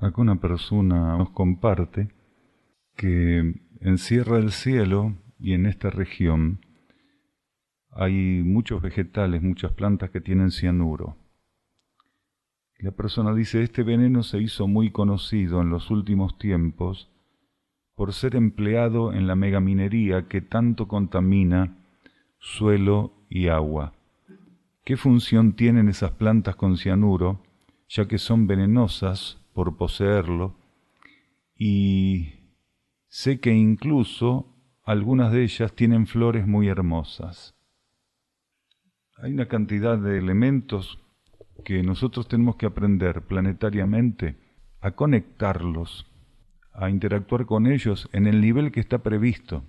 Acá una persona nos comparte que en Sierra del Cielo y en esta región hay muchos vegetales, muchas plantas que tienen cianuro. La persona dice, este veneno se hizo muy conocido en los últimos tiempos por ser empleado en la megaminería que tanto contamina suelo y agua. ¿Qué función tienen esas plantas con cianuro, ya que son venenosas por poseerlo? Y sé que incluso algunas de ellas tienen flores muy hermosas. Hay una cantidad de elementos que nosotros tenemos que aprender planetariamente a conectarlos, a interactuar con ellos en el nivel que está previsto.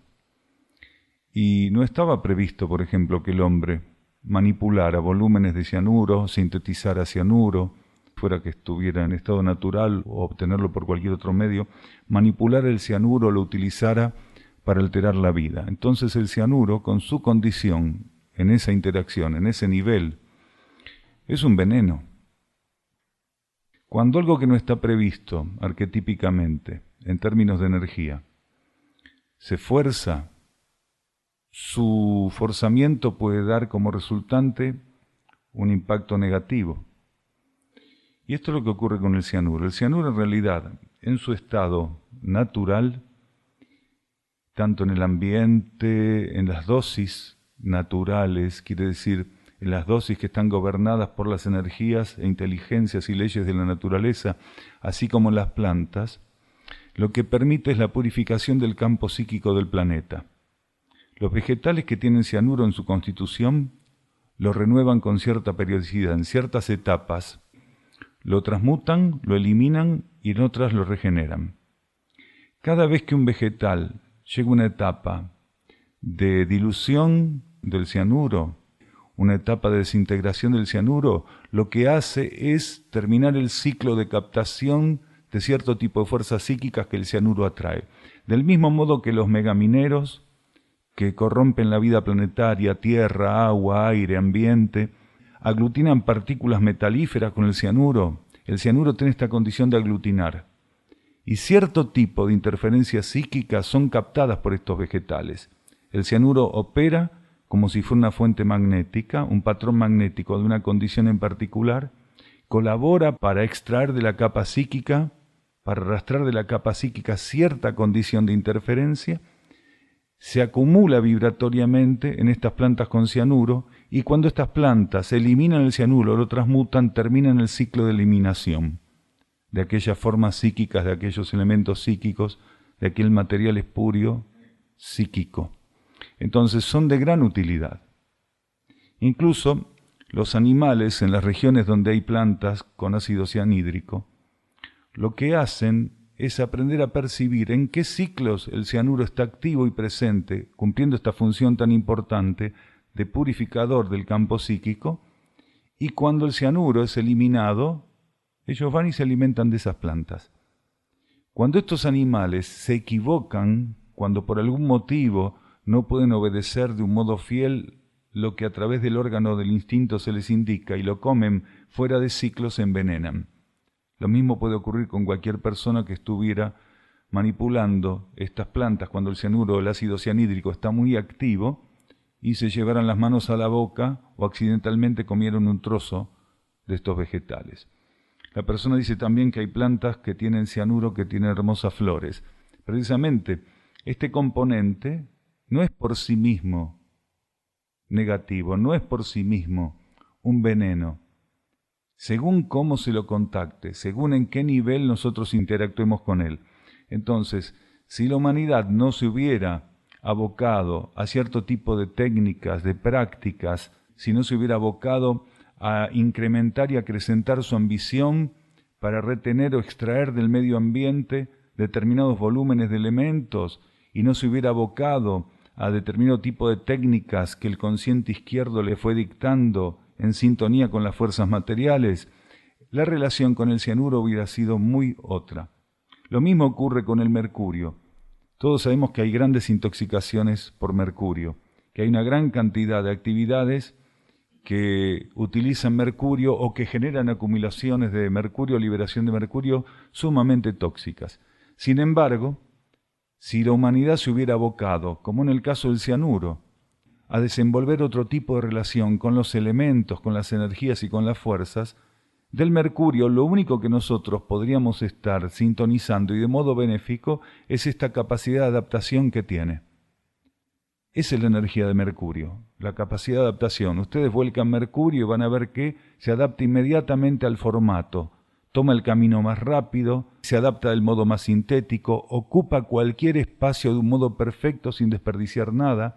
Y no estaba previsto, por ejemplo, que el hombre manipulara volúmenes de cianuro, sintetizara cianuro, fuera que estuviera en estado natural o obtenerlo por cualquier otro medio, manipular el cianuro, lo utilizara para alterar la vida. Entonces el cianuro, con su condición, en esa interacción, en ese nivel, es un veneno. Cuando algo que no está previsto arquetípicamente, en términos de energía, se fuerza, su forzamiento puede dar como resultante un impacto negativo. Y esto es lo que ocurre con el cianuro. El cianuro en realidad, en su estado natural, tanto en el ambiente, en las dosis naturales, quiere decir, en las dosis que están gobernadas por las energías e inteligencias y leyes de la naturaleza, así como en las plantas, lo que permite es la purificación del campo psíquico del planeta. Los vegetales que tienen cianuro en su constitución lo renuevan con cierta periodicidad, en ciertas etapas, lo transmutan, lo eliminan y en otras lo regeneran. Cada vez que un vegetal llega a una etapa de dilución del cianuro, una etapa de desintegración del cianuro, lo que hace es terminar el ciclo de captación de cierto tipo de fuerzas psíquicas que el cianuro atrae. Del mismo modo que los megamineros, que corrompen la vida planetaria, tierra, agua, aire, ambiente, aglutinan partículas metalíferas con el cianuro tiene esta condición de aglutinar. Y cierto tipo de interferencias psíquicas son captadas por estos vegetales. El cianuro opera como si fuera una fuente magnética, un patrón magnético de una condición en particular, colabora para extraer de la capa psíquica, para arrastrar de la capa psíquica cierta condición de interferencia, se acumula vibratoriamente en estas plantas con cianuro y cuando estas plantas eliminan el cianuro, lo transmutan, terminan el ciclo de eliminación de aquellas formas psíquicas, de aquellos elementos psíquicos, de aquel material espurio psíquico. Entonces son de gran utilidad. Incluso los animales en las regiones donde hay plantas con ácido cianhídrico, lo que hacen es aprender a percibir en qué ciclos el cianuro está activo y presente, cumpliendo esta función tan importante de purificador del campo psíquico, y cuando el cianuro es eliminado, ellos van y se alimentan de esas plantas. Cuando estos animales se equivocan, cuando por algún motivo no pueden obedecer de un modo fiel lo que a través del órgano del instinto se les indica y lo comen fuera de ciclo, se envenenan. Lo mismo puede ocurrir con cualquier persona que estuviera manipulando estas plantas cuando el cianuro o el ácido cianhídrico está muy activo y se llevaran las manos a la boca o accidentalmente comieron un trozo de estos vegetales. La persona dice también que hay plantas que tienen cianuro, que tienen hermosas flores. Precisamente, este componente no es por sí mismo negativo, no es por sí mismo un veneno. Según cómo se lo contacte, según en qué nivel nosotros interactuemos con él. Entonces, si la humanidad no se hubiera abocado a cierto tipo de técnicas, de prácticas, si no se hubiera abocado a incrementar y acrecentar su ambición para retener o extraer del medio ambiente determinados volúmenes de elementos y no se hubiera abocado a determinado tipo de técnicas que el consciente izquierdo le fue dictando en sintonía con las fuerzas materiales, la relación con el cianuro hubiera sido muy otra. Lo mismo ocurre con el mercurio. Todos sabemos que hay grandes intoxicaciones por mercurio, que hay una gran cantidad de actividades que utilizan mercurio o que generan acumulaciones de mercurio, liberación de mercurio sumamente tóxicas. Sin embargo, si la humanidad se hubiera abocado, como en el caso del cianuro, a desenvolver otro tipo de relación con los elementos, con las energías y con las fuerzas, del mercurio lo único que nosotros podríamos estar sintonizando y de modo benéfico es esta capacidad de adaptación que tiene. Esa es la energía de mercurio, la capacidad de adaptación. Ustedes vuelcan mercurio y van a ver que se adapta inmediatamente al formato, toma el camino más rápido, se adapta del modo más sintético, ocupa cualquier espacio de un modo perfecto sin desperdiciar nada.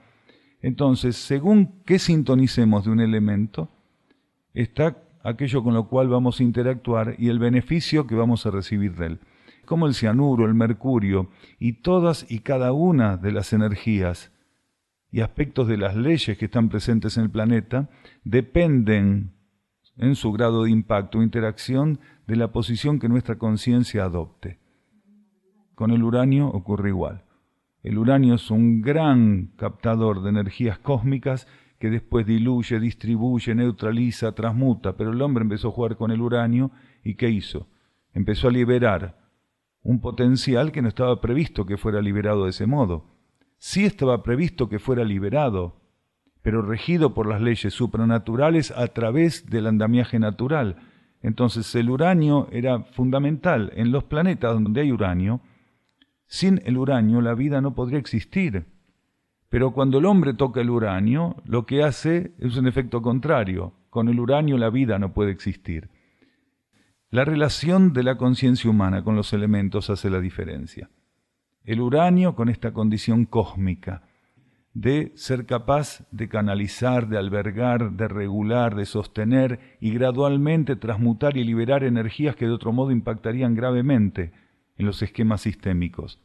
Entonces, según qué sintonicemos de un elemento, está aquello con lo cual vamos a interactuar y el beneficio que vamos a recibir de él. Como el cianuro, el mercurio y todas y cada una de las energías y aspectos de las leyes que están presentes en el planeta dependen en su grado de impacto o interacción de la posición que nuestra conciencia adopte. Con el uranio ocurre igual. El uranio es un gran captador de energías cósmicas que después diluye, distribuye, neutraliza, transmuta, pero el hombre empezó a jugar con el uranio y ¿qué hizo? Empezó a liberar un potencial que no estaba previsto que fuera liberado de ese modo. Sí estaba previsto que fuera liberado, pero regido por las leyes supranaturales a través del andamiaje natural. Entonces el uranio era fundamental. En los planetas donde hay uranio, sin el uranio la vida no podría existir. Pero cuando el hombre toca el uranio, lo que hace es un efecto contrario. Con el uranio la vida no puede existir. La relación de la conciencia humana con los elementos hace la diferencia. El uranio con esta condición cósmica de ser capaz de canalizar, de albergar, de regular, de sostener y gradualmente transmutar y liberar energías que de otro modo impactarían gravemente en los esquemas sistémicos.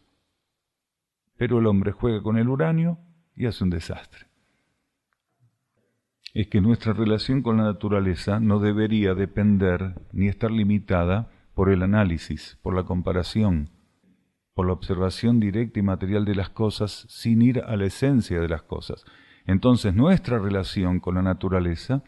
Pero el hombre juega con el uranio y hace un desastre. Es que nuestra relación con la naturaleza no debería depender ni estar limitada por el análisis, por la comparación, por la observación directa y material de las cosas sin ir a la esencia de las cosas. Entonces nuestra relación con la naturaleza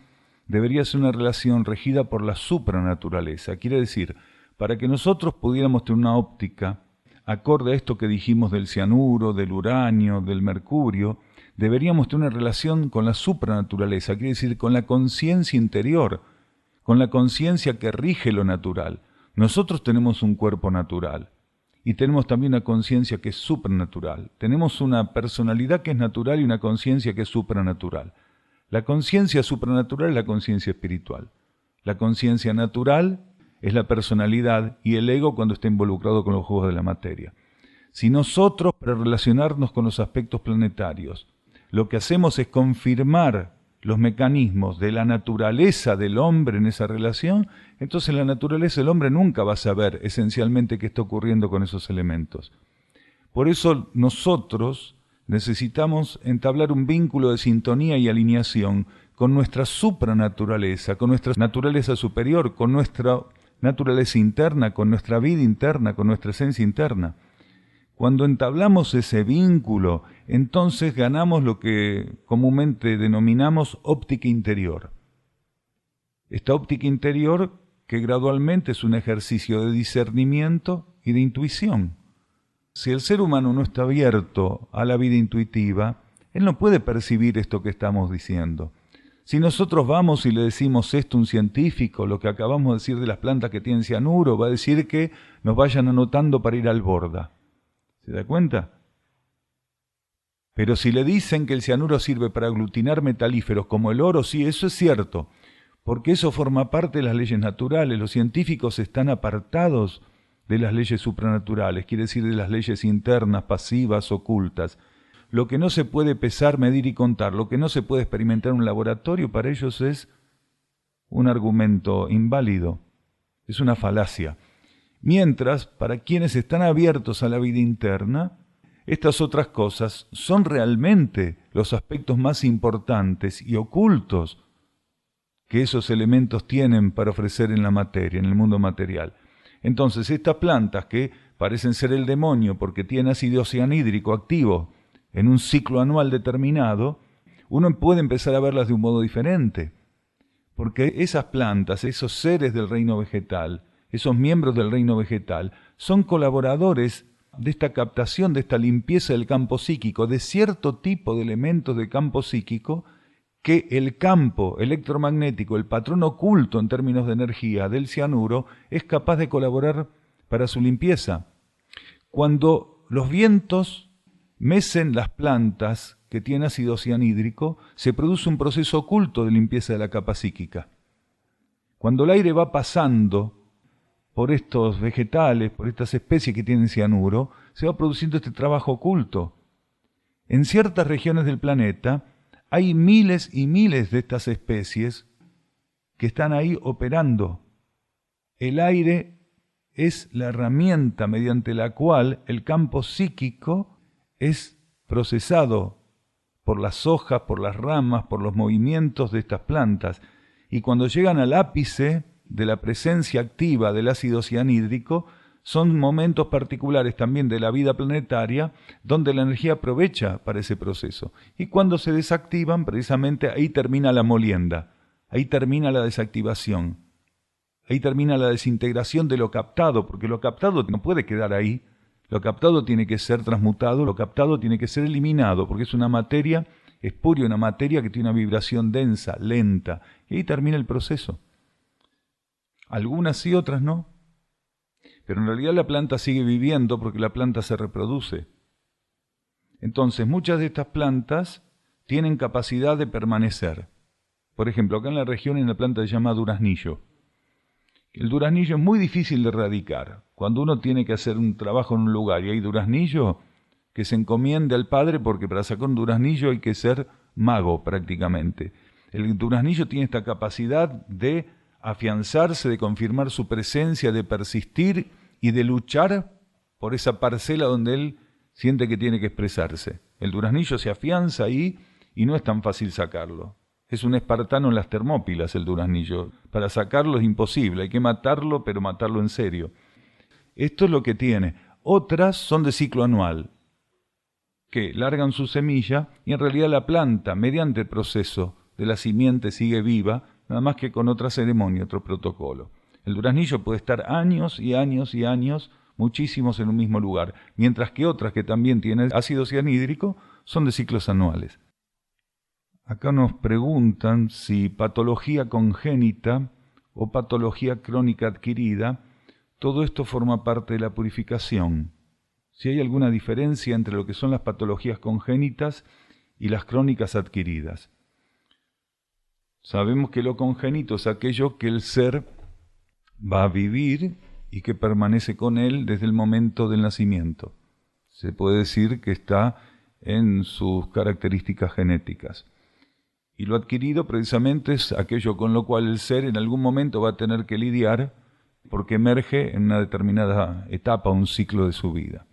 debería ser una relación regida por la supranaturaleza. Quiere decir, para que nosotros pudiéramos tener una óptica acorde a esto que dijimos del cianuro, del uranio, del mercurio, deberíamos tener una relación con la supranaturaleza, quiere decir con la conciencia interior, con la conciencia que rige lo natural. Nosotros tenemos un cuerpo natural. Y tenemos también una conciencia que es supranatural. Tenemos una personalidad que es natural y una conciencia que es supranatural. La conciencia supranatural es la conciencia espiritual. La conciencia natural es la personalidad y el ego cuando está involucrado con los juegos de la materia. Si nosotros, para relacionarnos con los aspectos planetarios, lo que hacemos es confirmar los mecanismos de la naturaleza del hombre en esa relación, entonces la naturaleza del hombre nunca va a saber esencialmente qué está ocurriendo con esos elementos. Por eso nosotros necesitamos entablar un vínculo de sintonía y alineación con nuestra supranaturaleza, con nuestra naturaleza superior, con nuestra naturaleza interna, con nuestra vida interna, con nuestra esencia interna. Cuando entablamos ese vínculo, entonces ganamos lo que comúnmente denominamos óptica interior. Esta óptica interior que gradualmente es un ejercicio de discernimiento y de intuición. Si el ser humano no está abierto a la vida intuitiva, él no puede percibir esto que estamos diciendo. Si nosotros vamos y le decimos esto a un científico, lo que acabamos de decir de las plantas que tienen cianuro, va a decir que nos vayan anotando para ir al Borda. ¿Se da cuenta? Pero si le dicen que el cianuro sirve para aglutinar metalíferos como el oro, sí, eso es cierto, porque eso forma parte de las leyes naturales. Los científicos están apartados de las leyes supranaturales, quiere decir de las leyes internas, pasivas, ocultas. Lo que no se puede pesar, medir y contar, lo que no se puede experimentar en un laboratorio, para ellos es un argumento inválido, es una falacia. Mientras, para quienes están abiertos a la vida interna, estas otras cosas son realmente los aspectos más importantes y ocultos que esos elementos tienen para ofrecer en la materia, en el mundo material. Entonces, estas plantas que parecen ser el demonio porque tienen ácido cianhídrico activo en un ciclo anual determinado, uno puede empezar a verlas de un modo diferente. porque esas plantas, esos seres del reino vegetal, esos miembros del reino vegetal, son colaboradores de esta captación, de esta limpieza del campo psíquico, de cierto tipo de elementos del campo psíquico que el campo electromagnético, el patrón oculto en términos de energía del cianuro, es capaz de colaborar para su limpieza. Cuando los vientos mecen las plantas que tienen ácido cianhídrico, se produce un proceso oculto de limpieza de la capa psíquica. Cuando el aire va pasando por estos vegetales, por estas especies que tienen cianuro, se va produciendo este trabajo oculto. En ciertas regiones del planeta hay miles y miles de estas especies que están ahí operando. El aire es la herramienta mediante la cual el campo psíquico es procesado por las hojas, por las ramas, por los movimientos de estas plantas. Y cuando llegan al ápice de la presencia activa del ácido cianhídrico, son momentos particulares también de la vida planetaria donde la energía aprovecha para ese proceso. Y cuando se desactivan, precisamente ahí termina la molienda, ahí termina la desactivación, ahí termina la desintegración de lo captado, porque lo captado no puede quedar ahí, lo captado tiene que ser transmutado, lo captado tiene que ser eliminado, porque es una materia espuria, una materia que tiene una vibración densa, lenta, y ahí termina el proceso. Algunas sí, otras no. Pero en realidad la planta sigue viviendo porque la planta se reproduce. Entonces, muchas de estas plantas tienen capacidad de permanecer. Por ejemplo, acá en la región hay una planta que se llama duraznillo. El duraznillo es muy difícil de erradicar. Cuando uno tiene que hacer un trabajo en un lugar y hay duraznillo, que se encomiende al padre, porque para sacar un duraznillo hay que ser mago prácticamente. El duraznillo tiene esta capacidad de afianzarse, de confirmar su presencia, de persistir y de luchar por esa parcela donde él siente que tiene que expresarse. El duraznillo se afianza ahí y no es tan fácil sacarlo. Es un espartano en las Termópilas el duraznillo. Para sacarlo es imposible, hay que matarlo, pero matarlo en serio. Esto es lo que tiene. Otras son de ciclo anual, que largan su semilla y en realidad la planta, mediante el proceso de la simiente, sigue viva, nada más que con otra ceremonia, otro protocolo. El duraznillo puede estar años y años y años, muchísimos en un mismo lugar, mientras que otras que también tienen ácido cianhídrico son de ciclos anuales. Acá nos preguntan si patología congénita o patología crónica adquirida, todo esto forma parte de la purificación. Si hay alguna diferencia entre lo que son las patologías congénitas y las crónicas adquiridas. Sabemos que lo congénito es aquello que el ser va a vivir y que permanece con él desde el momento del nacimiento. Se puede decir que está en sus características genéticas. Y lo adquirido precisamente es aquello con lo cual el ser en algún momento va a tener que lidiar porque emerge en una determinada etapa, un ciclo de su vida.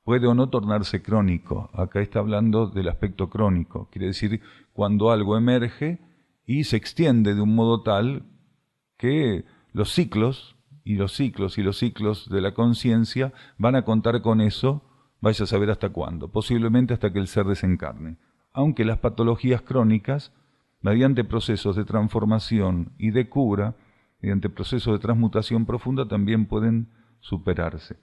Puede o no tornarse crónico. Acá está hablando del aspecto crónico. Quiere decir cuando algo emerge y se extiende de un modo tal que los ciclos de la conciencia van a contar con eso, vaya a saber hasta cuándo, posiblemente hasta que el ser desencarne. Aunque las patologías crónicas, mediante procesos de transformación y de cura, mediante procesos de transmutación profunda, también pueden superarse.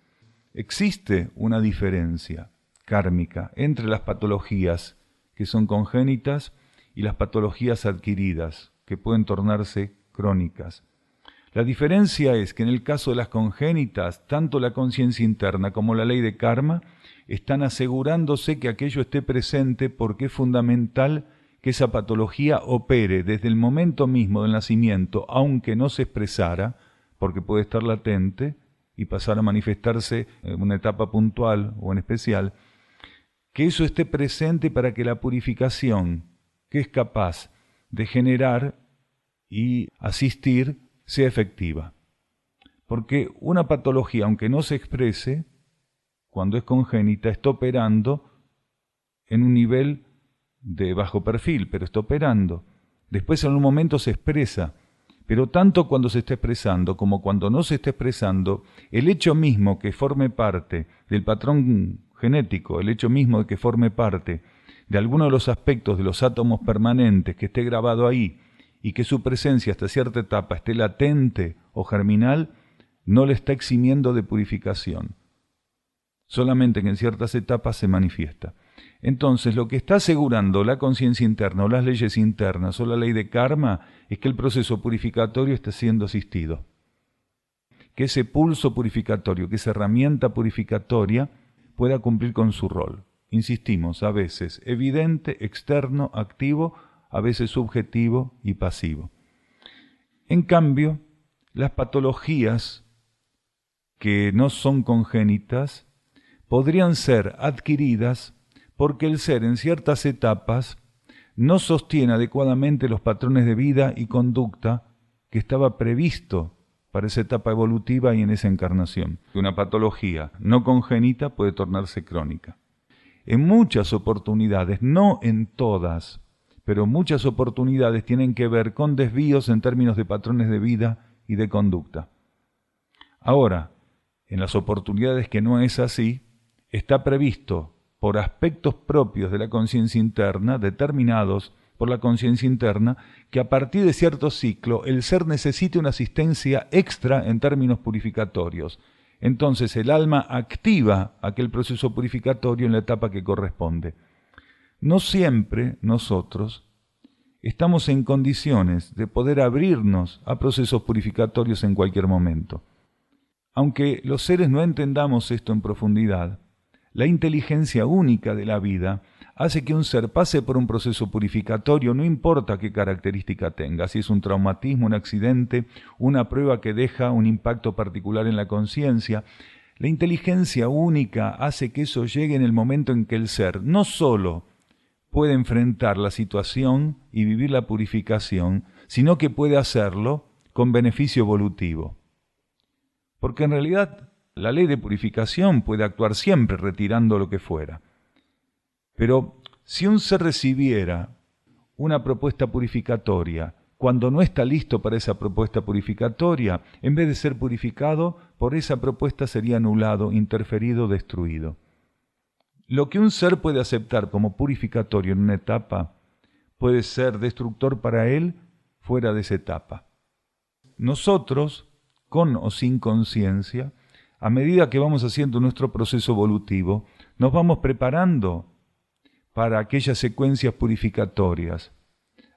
Existe una diferencia kármica entre las patologías que son congénitas y las patologías adquiridas, que pueden tornarse crónicas. La diferencia es que en el caso de las congénitas, tanto la conciencia interna como la ley de karma están asegurándose que aquello esté presente porque es fundamental que esa patología opere desde el momento mismo del nacimiento, aunque no se expresara, porque puede estar latente y pasar a manifestarse en una etapa puntual o en especial, que eso esté presente para que la purificación que es capaz de generar y asistir sea efectiva. Porque una patología, aunque no se exprese, cuando es congénita, está operando en un nivel de bajo perfil, pero está operando. Después en un momento se expresa, pero tanto cuando se está expresando como cuando no se está expresando, el hecho mismo que forme parte del patrón genético, el hecho mismo de que forme parte de alguno de los aspectos de los átomos permanentes que esté grabado ahí y que su presencia hasta cierta etapa esté latente o germinal, no le está eximiendo de purificación, solamente que en ciertas etapas se manifiesta. Entonces, lo que está asegurando la conciencia interna o las leyes internas o la ley de karma es que el proceso purificatorio está siendo asistido, que ese pulso purificatorio, que esa herramienta purificatoria pueda cumplir con su rol. Insistimos, a veces evidente, externo, activo, a veces subjetivo y pasivo. En cambio, las patologías que no son congénitas podrían ser adquiridas porque el ser en ciertas etapas no sostiene adecuadamente los patrones de vida y conducta que estaba previsto para esa etapa evolutiva y en esa encarnación. Una patología no congénita puede tornarse crónica. En muchas oportunidades, no en todas, pero muchas oportunidades tienen que ver con desvíos en términos de patrones de vida y de conducta. Ahora, en las oportunidades que no es así, está previsto por aspectos propios de la conciencia interna, determinados por la conciencia interna, que a partir de cierto ciclo el ser necesite una asistencia extra en términos purificatorios. Entonces el alma activa aquel proceso purificatorio en la etapa que corresponde. No siempre nosotros estamos en condiciones de poder abrirnos a procesos purificatorios en cualquier momento. Aunque los seres no entendamos esto en profundidad, la inteligencia única de la vida hace que un ser pase por un proceso purificatorio, no importa qué característica tenga, si es un traumatismo, un accidente, una prueba que deja un impacto particular en la conciencia. La inteligencia única hace que eso llegue en el momento en que el ser no solo puede enfrentar la situación y vivir la purificación, sino que puede hacerlo con beneficio evolutivo. Porque en realidad la ley de purificación puede actuar siempre retirando lo que fuera. Pero si un ser recibiera una propuesta purificatoria cuando no está listo para esa propuesta purificatoria, en vez de ser purificado, por esa propuesta sería anulado, interferido, destruido. Lo que un ser puede aceptar como purificatorio en una etapa puede ser destructor para él fuera de esa etapa. Nosotros, con o sin conciencia, a medida que vamos haciendo nuestro proceso evolutivo, nos vamos preparando para aquellas secuencias purificatorias,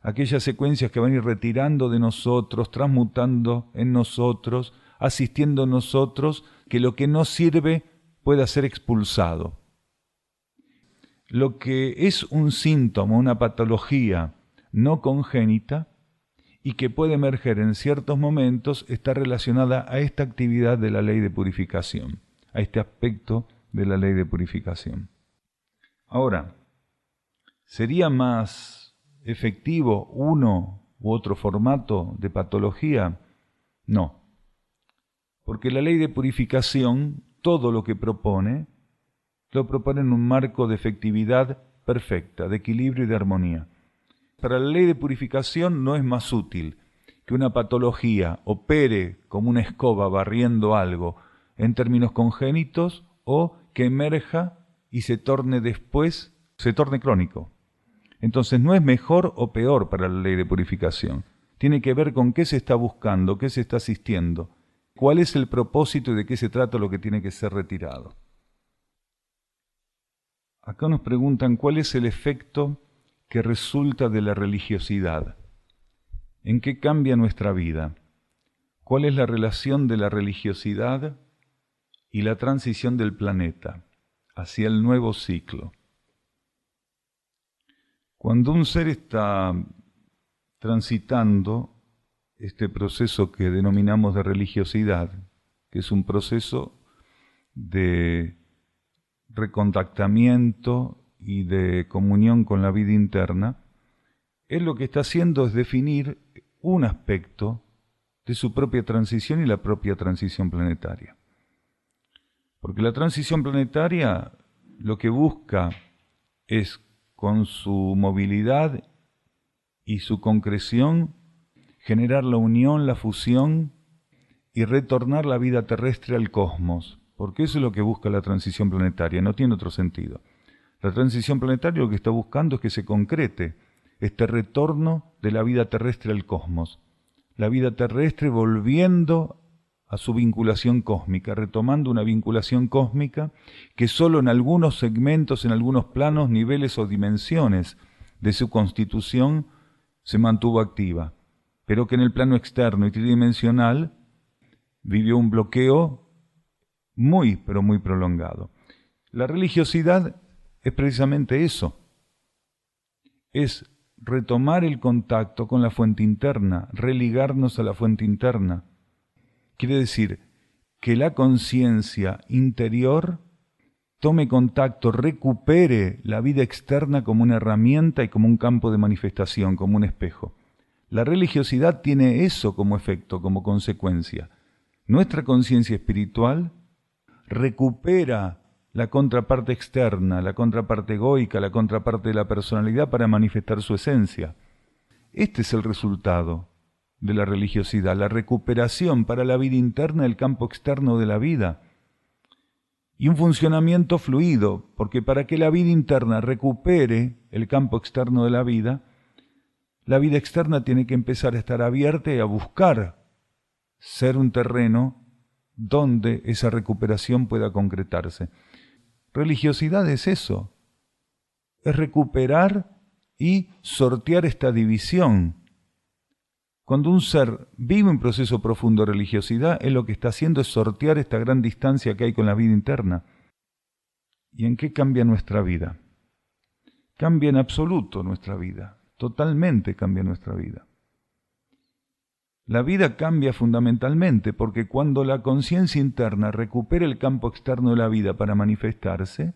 aquellas secuencias que van a ir retirando de nosotros, transmutando en nosotros, asistiendo en nosotros, que lo que no sirve pueda ser expulsado. Lo que es un síntoma, una patología no congénita, y que puede emerger en ciertos momentos, está relacionada a esta actividad de la ley de purificación, a este aspecto de la ley de purificación. Ahora, ¿sería más efectivo uno u otro formato de patología? No, porque la ley de purificación, todo lo que propone, lo propone en un marco de efectividad perfecta, de equilibrio y de armonía. Para la ley de purificación no es más útil que una patología opere como una escoba barriendo algo en términos congénitos o que emerja y se torne crónico. Entonces no es mejor o peor para la ley de purificación. Tiene que ver con qué se está buscando, qué se está asistiendo, cuál es el propósito y de qué se trata lo que tiene que ser retirado. Acá nos preguntan cuál es el efecto que resulta de la religiosidad. ¿En qué cambia nuestra vida? ¿Cuál es la relación de la religiosidad y la transición del planeta hacia el nuevo ciclo? Cuando un ser está transitando este proceso que denominamos de religiosidad, que es un proceso de recontactamiento y de comunión con la vida interna, él lo que está haciendo es definir un aspecto de su propia transición y la propia transición planetaria. Porque la transición planetaria lo que busca es, con su movilidad y su concreción, generar la unión, la fusión y retornar la vida terrestre al cosmos, porque eso es lo que busca la transición planetaria, no tiene otro sentido. La transición planetaria lo que está buscando es que se concrete este retorno de la vida terrestre al cosmos. La vida terrestre volviendo a su vinculación cósmica, retomando una vinculación cósmica que solo en algunos segmentos, en algunos planos, niveles o dimensiones de su constitución se mantuvo activa, pero que en el plano externo y tridimensional vivió un bloqueo muy, pero muy prolongado. La religiosidad es precisamente eso, es retomar el contacto con la fuente interna, religarnos a la fuente interna. Quiere decir que la conciencia interior tome contacto, recupere la vida externa como una herramienta y como un campo de manifestación, como un espejo. La religiosidad tiene eso como efecto, como consecuencia. Nuestra conciencia espiritual recupera la contraparte externa, la contraparte egoica, la contraparte de la personalidad para manifestar su esencia. Este es el resultado de la religiosidad, la recuperación para la vida interna del campo externo de la vida. Y un funcionamiento fluido, porque para que la vida interna recupere el campo externo de la vida externa tiene que empezar a estar abierta y a buscar ser un terreno donde esa recuperación pueda concretarse. Religiosidad es eso, es recuperar y sortear esta división. Cuando un ser vive un proceso profundo de religiosidad, él lo que está haciendo es sortear esta gran distancia que hay con la vida interna. ¿Y en qué cambia nuestra vida? Cambia en absoluto nuestra vida, totalmente cambia nuestra vida. La vida cambia fundamentalmente porque cuando la conciencia interna recupera el campo externo de la vida para manifestarse,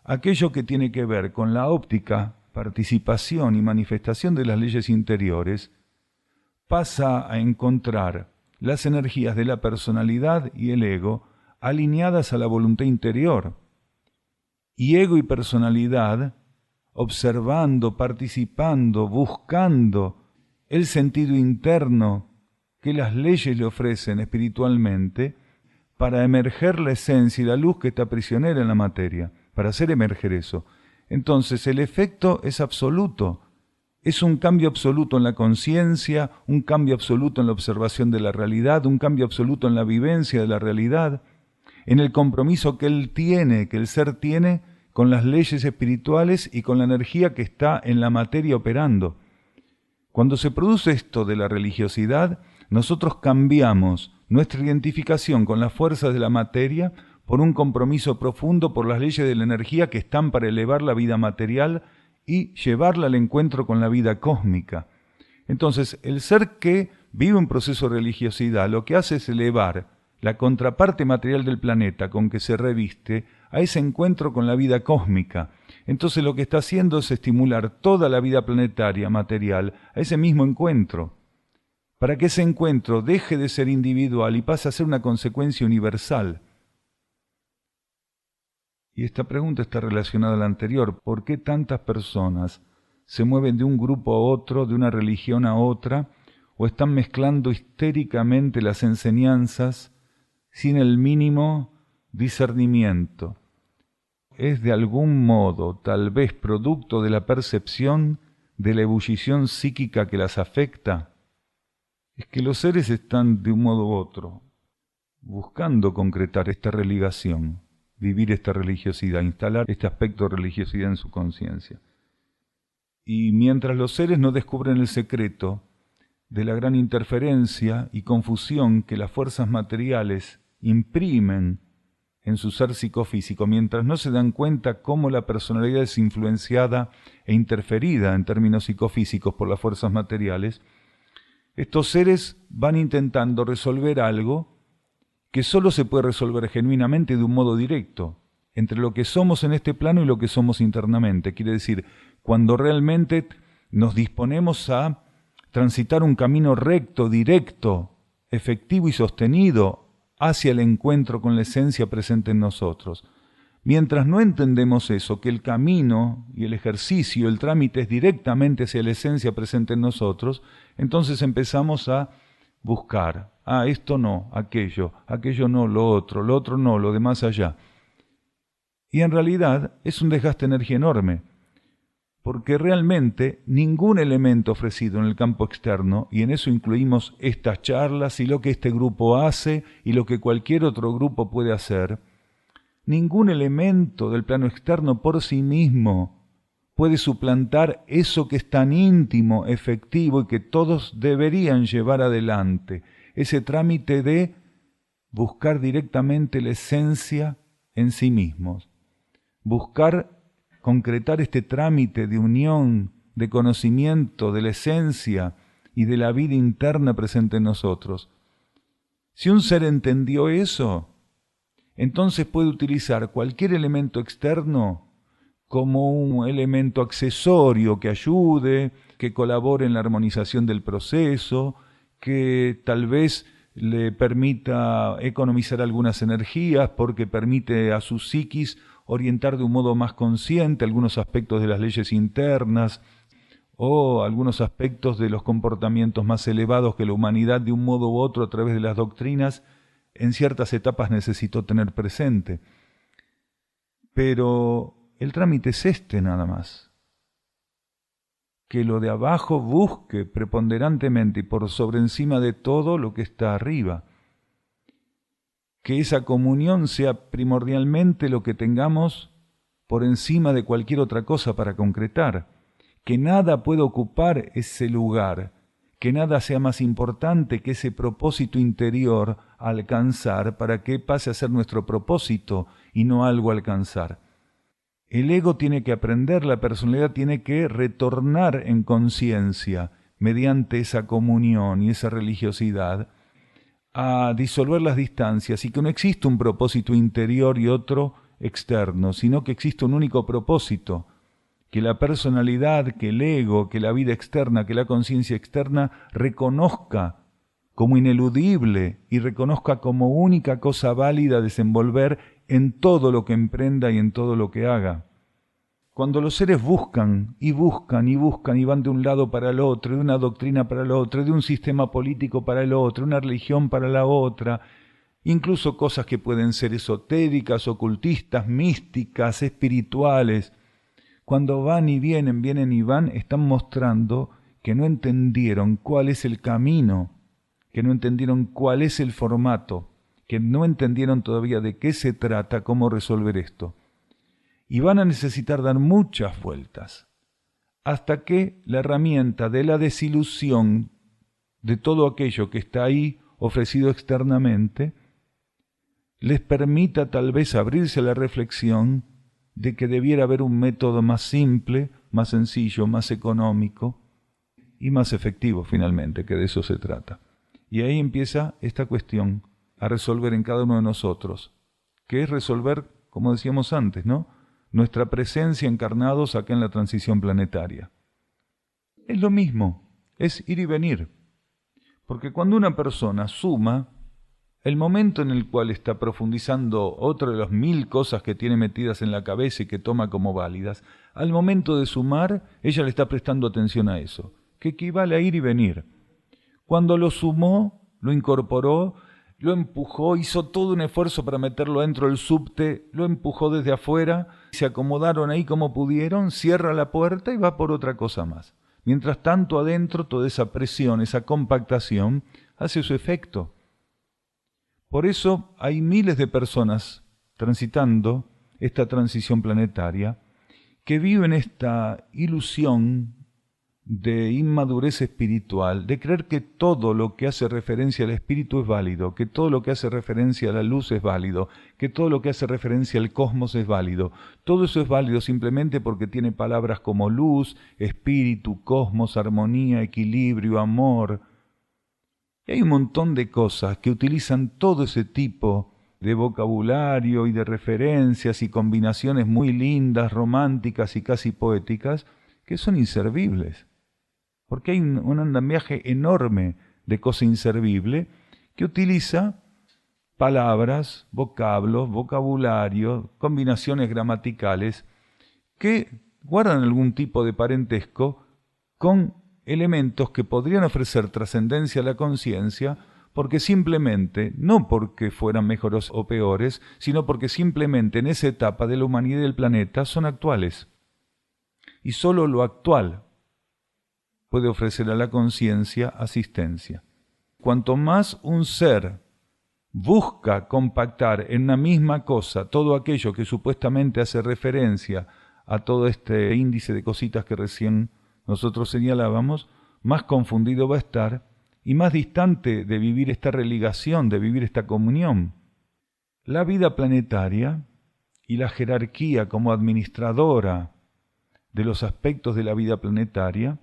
aquello que tiene que ver con la óptica, participación y manifestación de las leyes interiores, pasa a encontrar las energías de la personalidad y el ego alineadas a la voluntad interior. Y ego y personalidad, observando, participando, buscando el sentido interno que las leyes le ofrecen espiritualmente para emerger la esencia y la luz que está prisionera en la materia, para hacer emerger eso. Entonces el efecto es absoluto, es un cambio absoluto en la conciencia, un cambio absoluto en la observación de la realidad, un cambio absoluto en la vivencia de la realidad, en el compromiso que él tiene, que el ser tiene con las leyes espirituales y con la energía que está en la materia operando. Cuando se produce esto de la religiosidad, nosotros cambiamos nuestra identificación con las fuerzas de la materia por un compromiso profundo por las leyes de la energía que están para elevar la vida material y llevarla al encuentro con la vida cósmica. Entonces, el ser que vive un proceso de religiosidad lo que hace es elevar la contraparte material del planeta con que se reviste a ese encuentro con la vida cósmica. Entonces lo que está haciendo es estimular toda la vida planetaria material a ese mismo encuentro, para que ese encuentro deje de ser individual y pase a ser una consecuencia universal. Y esta pregunta está relacionada a la anterior. ¿Por qué tantas personas se mueven de un grupo a otro, de una religión a otra, o están mezclando histéricamente las enseñanzas sin el mínimo discernimiento? Es de algún modo, tal vez producto de la percepción de la ebullición psíquica que las afecta. Es que los seres están de un modo u otro buscando concretar esta religación, vivir esta religiosidad, instalar este aspecto de religiosidad en su conciencia. Y mientras los seres no descubren el secreto de la gran interferencia y confusión que las fuerzas materiales imprimen en su ser psicofísico, mientras no se dan cuenta cómo la personalidad es influenciada e interferida en términos psicofísicos por las fuerzas materiales, estos seres van intentando resolver algo que solo se puede resolver genuinamente de un modo directo, entre lo que somos en este plano y lo que somos internamente. Quiere decir, cuando realmente nos disponemos a transitar un camino recto, directo, efectivo y sostenido hacia el encuentro con la esencia presente en nosotros. Mientras no entendemos eso, que el camino y el ejercicio, el trámite es directamente hacia la esencia presente en nosotros, entonces empezamos a buscar, esto no, aquello no, lo otro no, lo de más allá. Y en realidad es un desgaste de energía enorme, porque realmente ningún elemento ofrecido en el campo externo, y en eso incluimos estas charlas y lo que este grupo hace y lo que cualquier otro grupo puede hacer, ningún elemento del plano externo por sí mismo puede suplantar eso que es tan íntimo, efectivo y que todos deberían llevar adelante, ese trámite de buscar directamente la esencia en sí mismos, buscar concretar este trámite de unión, de conocimiento de la esencia y de la vida interna presente en nosotros. Si un ser entendió eso, entonces puede utilizar cualquier elemento externo como un elemento accesorio que ayude, que colabore en la armonización del proceso, que tal vez le permita economizar algunas energías porque permite a su psiquis orientar de un modo más consciente algunos aspectos de las leyes internas o algunos aspectos de los comportamientos más elevados que la humanidad de un modo u otro a través de las doctrinas en ciertas etapas necesitó tener presente. Pero el trámite es este nada más. Que lo de abajo busque preponderantemente y por sobre encima de todo lo que está arriba. Que esa comunión sea primordialmente lo que tengamos por encima de cualquier otra cosa para concretar. Que nada pueda ocupar ese lugar, que nada sea más importante que ese propósito interior a alcanzar para que pase a ser nuestro propósito y no algo a alcanzar. El ego tiene que aprender, la personalidad tiene que retornar en conciencia mediante esa comunión y esa religiosidad a disolver las distancias y que no existe un propósito interior y otro externo, sino que existe un único propósito, que la personalidad, que el ego, que la vida externa, que la conciencia externa reconozca como ineludible y reconozca como única cosa válida a desenvolver en todo lo que emprenda y en todo lo que haga. Cuando los seres buscan y buscan y buscan y van de un lado para el otro, de una doctrina para el otro, de un sistema político para el otro, una religión para la otra, incluso cosas que pueden ser esotéricas, ocultistas, místicas, espirituales, cuando van y vienen, vienen y van, están mostrando que no entendieron cuál es el camino, que no entendieron cuál es el formato, que no entendieron todavía de qué se trata, cómo resolver esto. Y van a necesitar dar muchas vueltas, hasta que la herramienta de la desilusión de todo aquello que está ahí ofrecido externamente, les permita tal vez abrirse a la reflexión de que debiera haber un método más simple, más sencillo, más económico y más efectivo finalmente, que de eso se trata. Y ahí empieza esta cuestión a resolver en cada uno de nosotros, que es resolver, como decíamos antes, ¿no?, nuestra presencia encarnados acá en la transición planetaria. Es lo mismo, es ir y venir, porque cuando una persona suma, el momento en el cual está profundizando otra de las 1000 cosas que tiene metidas en la cabeza y que toma como válidas, al momento de sumar, ella le está prestando atención a eso, que equivale a ir y venir. Cuando lo sumó, lo incorporó, lo empujó, hizo todo un esfuerzo para meterlo dentro del subte, lo empujó desde afuera, se acomodaron ahí como pudieron, cierra la puerta y va por otra cosa más. Mientras tanto adentro toda esa presión, esa compactación, hace su efecto. Por eso hay miles de personas transitando esta transición planetaria que viven esta ilusión de inmadurez espiritual, de creer que todo lo que hace referencia al espíritu es válido, que todo lo que hace referencia a la luz es válido, que todo lo que hace referencia al cosmos es válido. Todo eso es válido simplemente porque tiene palabras como luz, espíritu, cosmos, armonía, equilibrio, amor. Y hay un montón de cosas que utilizan todo ese tipo de vocabulario y de referencias y combinaciones muy lindas, románticas y casi poéticas, que son inservibles. Porque hay un andamiaje enorme de cosa inservible que utiliza palabras, vocablos, vocabulario, combinaciones gramaticales que guardan algún tipo de parentesco con elementos que podrían ofrecer trascendencia a la conciencia porque simplemente, no porque fueran mejores o peores, sino porque simplemente en esa etapa de la humanidad y del planeta son actuales. y solo lo actual puede ofrecer a la conciencia asistencia. Cuanto más un ser busca compactar en una misma cosa todo aquello que supuestamente hace referencia a todo este índice de cositas que recién nosotros señalábamos, más confundido va a estar y más distante de vivir esta religación, de vivir esta comunión. La vida planetaria y la jerarquía como administradora de los aspectos de la vida planetaria,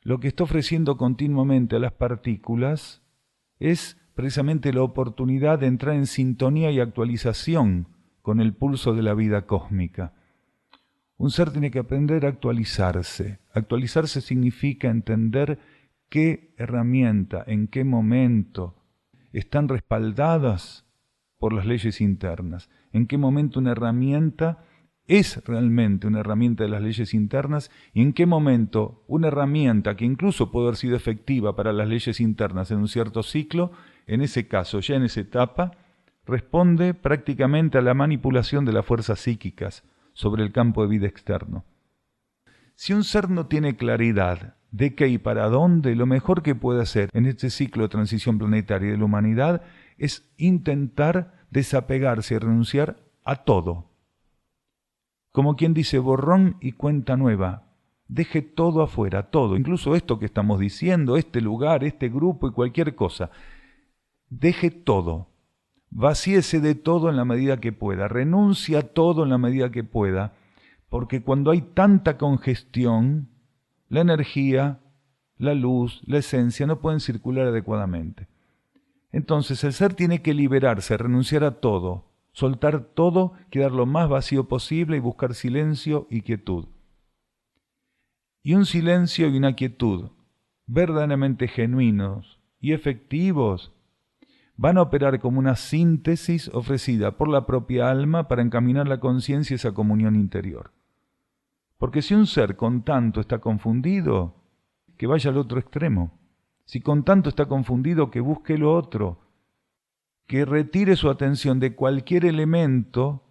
lo que está ofreciendo continuamente a las partículas es precisamente la oportunidad de entrar en sintonía y actualización con el pulso de la vida cósmica. Un ser tiene que aprender a actualizarse. Actualizarse significa entender qué herramienta, en qué momento están respaldadas por las leyes internas, en qué momento una herramienta es realmente una herramienta de las leyes internas y en qué momento una herramienta que incluso puede haber sido efectiva para las leyes internas en un cierto ciclo, en ese caso, ya en esa etapa, responde prácticamente a la manipulación de las fuerzas psíquicas sobre el campo de vida externo. Si un ser no tiene claridad de qué y para dónde, lo mejor que puede hacer en este ciclo de transición planetaria de la humanidad es intentar desapegarse y renunciar a todo. Como quien dice, borrón y cuenta nueva. Deje todo afuera, todo, incluso esto que estamos diciendo, este lugar, este grupo y cualquier cosa. Deje todo. Vacíese de todo en la medida que pueda. Renuncie a todo en la medida que pueda. Porque cuando hay tanta congestión, la energía, la luz, la esencia no pueden circular adecuadamente. Entonces el ser tiene que liberarse, renunciar a todo. Soltar todo, quedar lo más vacío posible y buscar silencio y quietud. Y un silencio y una quietud verdaderamente genuinos y efectivos van a operar como una síntesis ofrecida por la propia alma para encaminar la conciencia a esa comunión interior. Porque si un ser con tanto está confundido, que vaya al otro extremo. Si con tanto está confundido, que busque lo otro. Que retire su atención de cualquier elemento,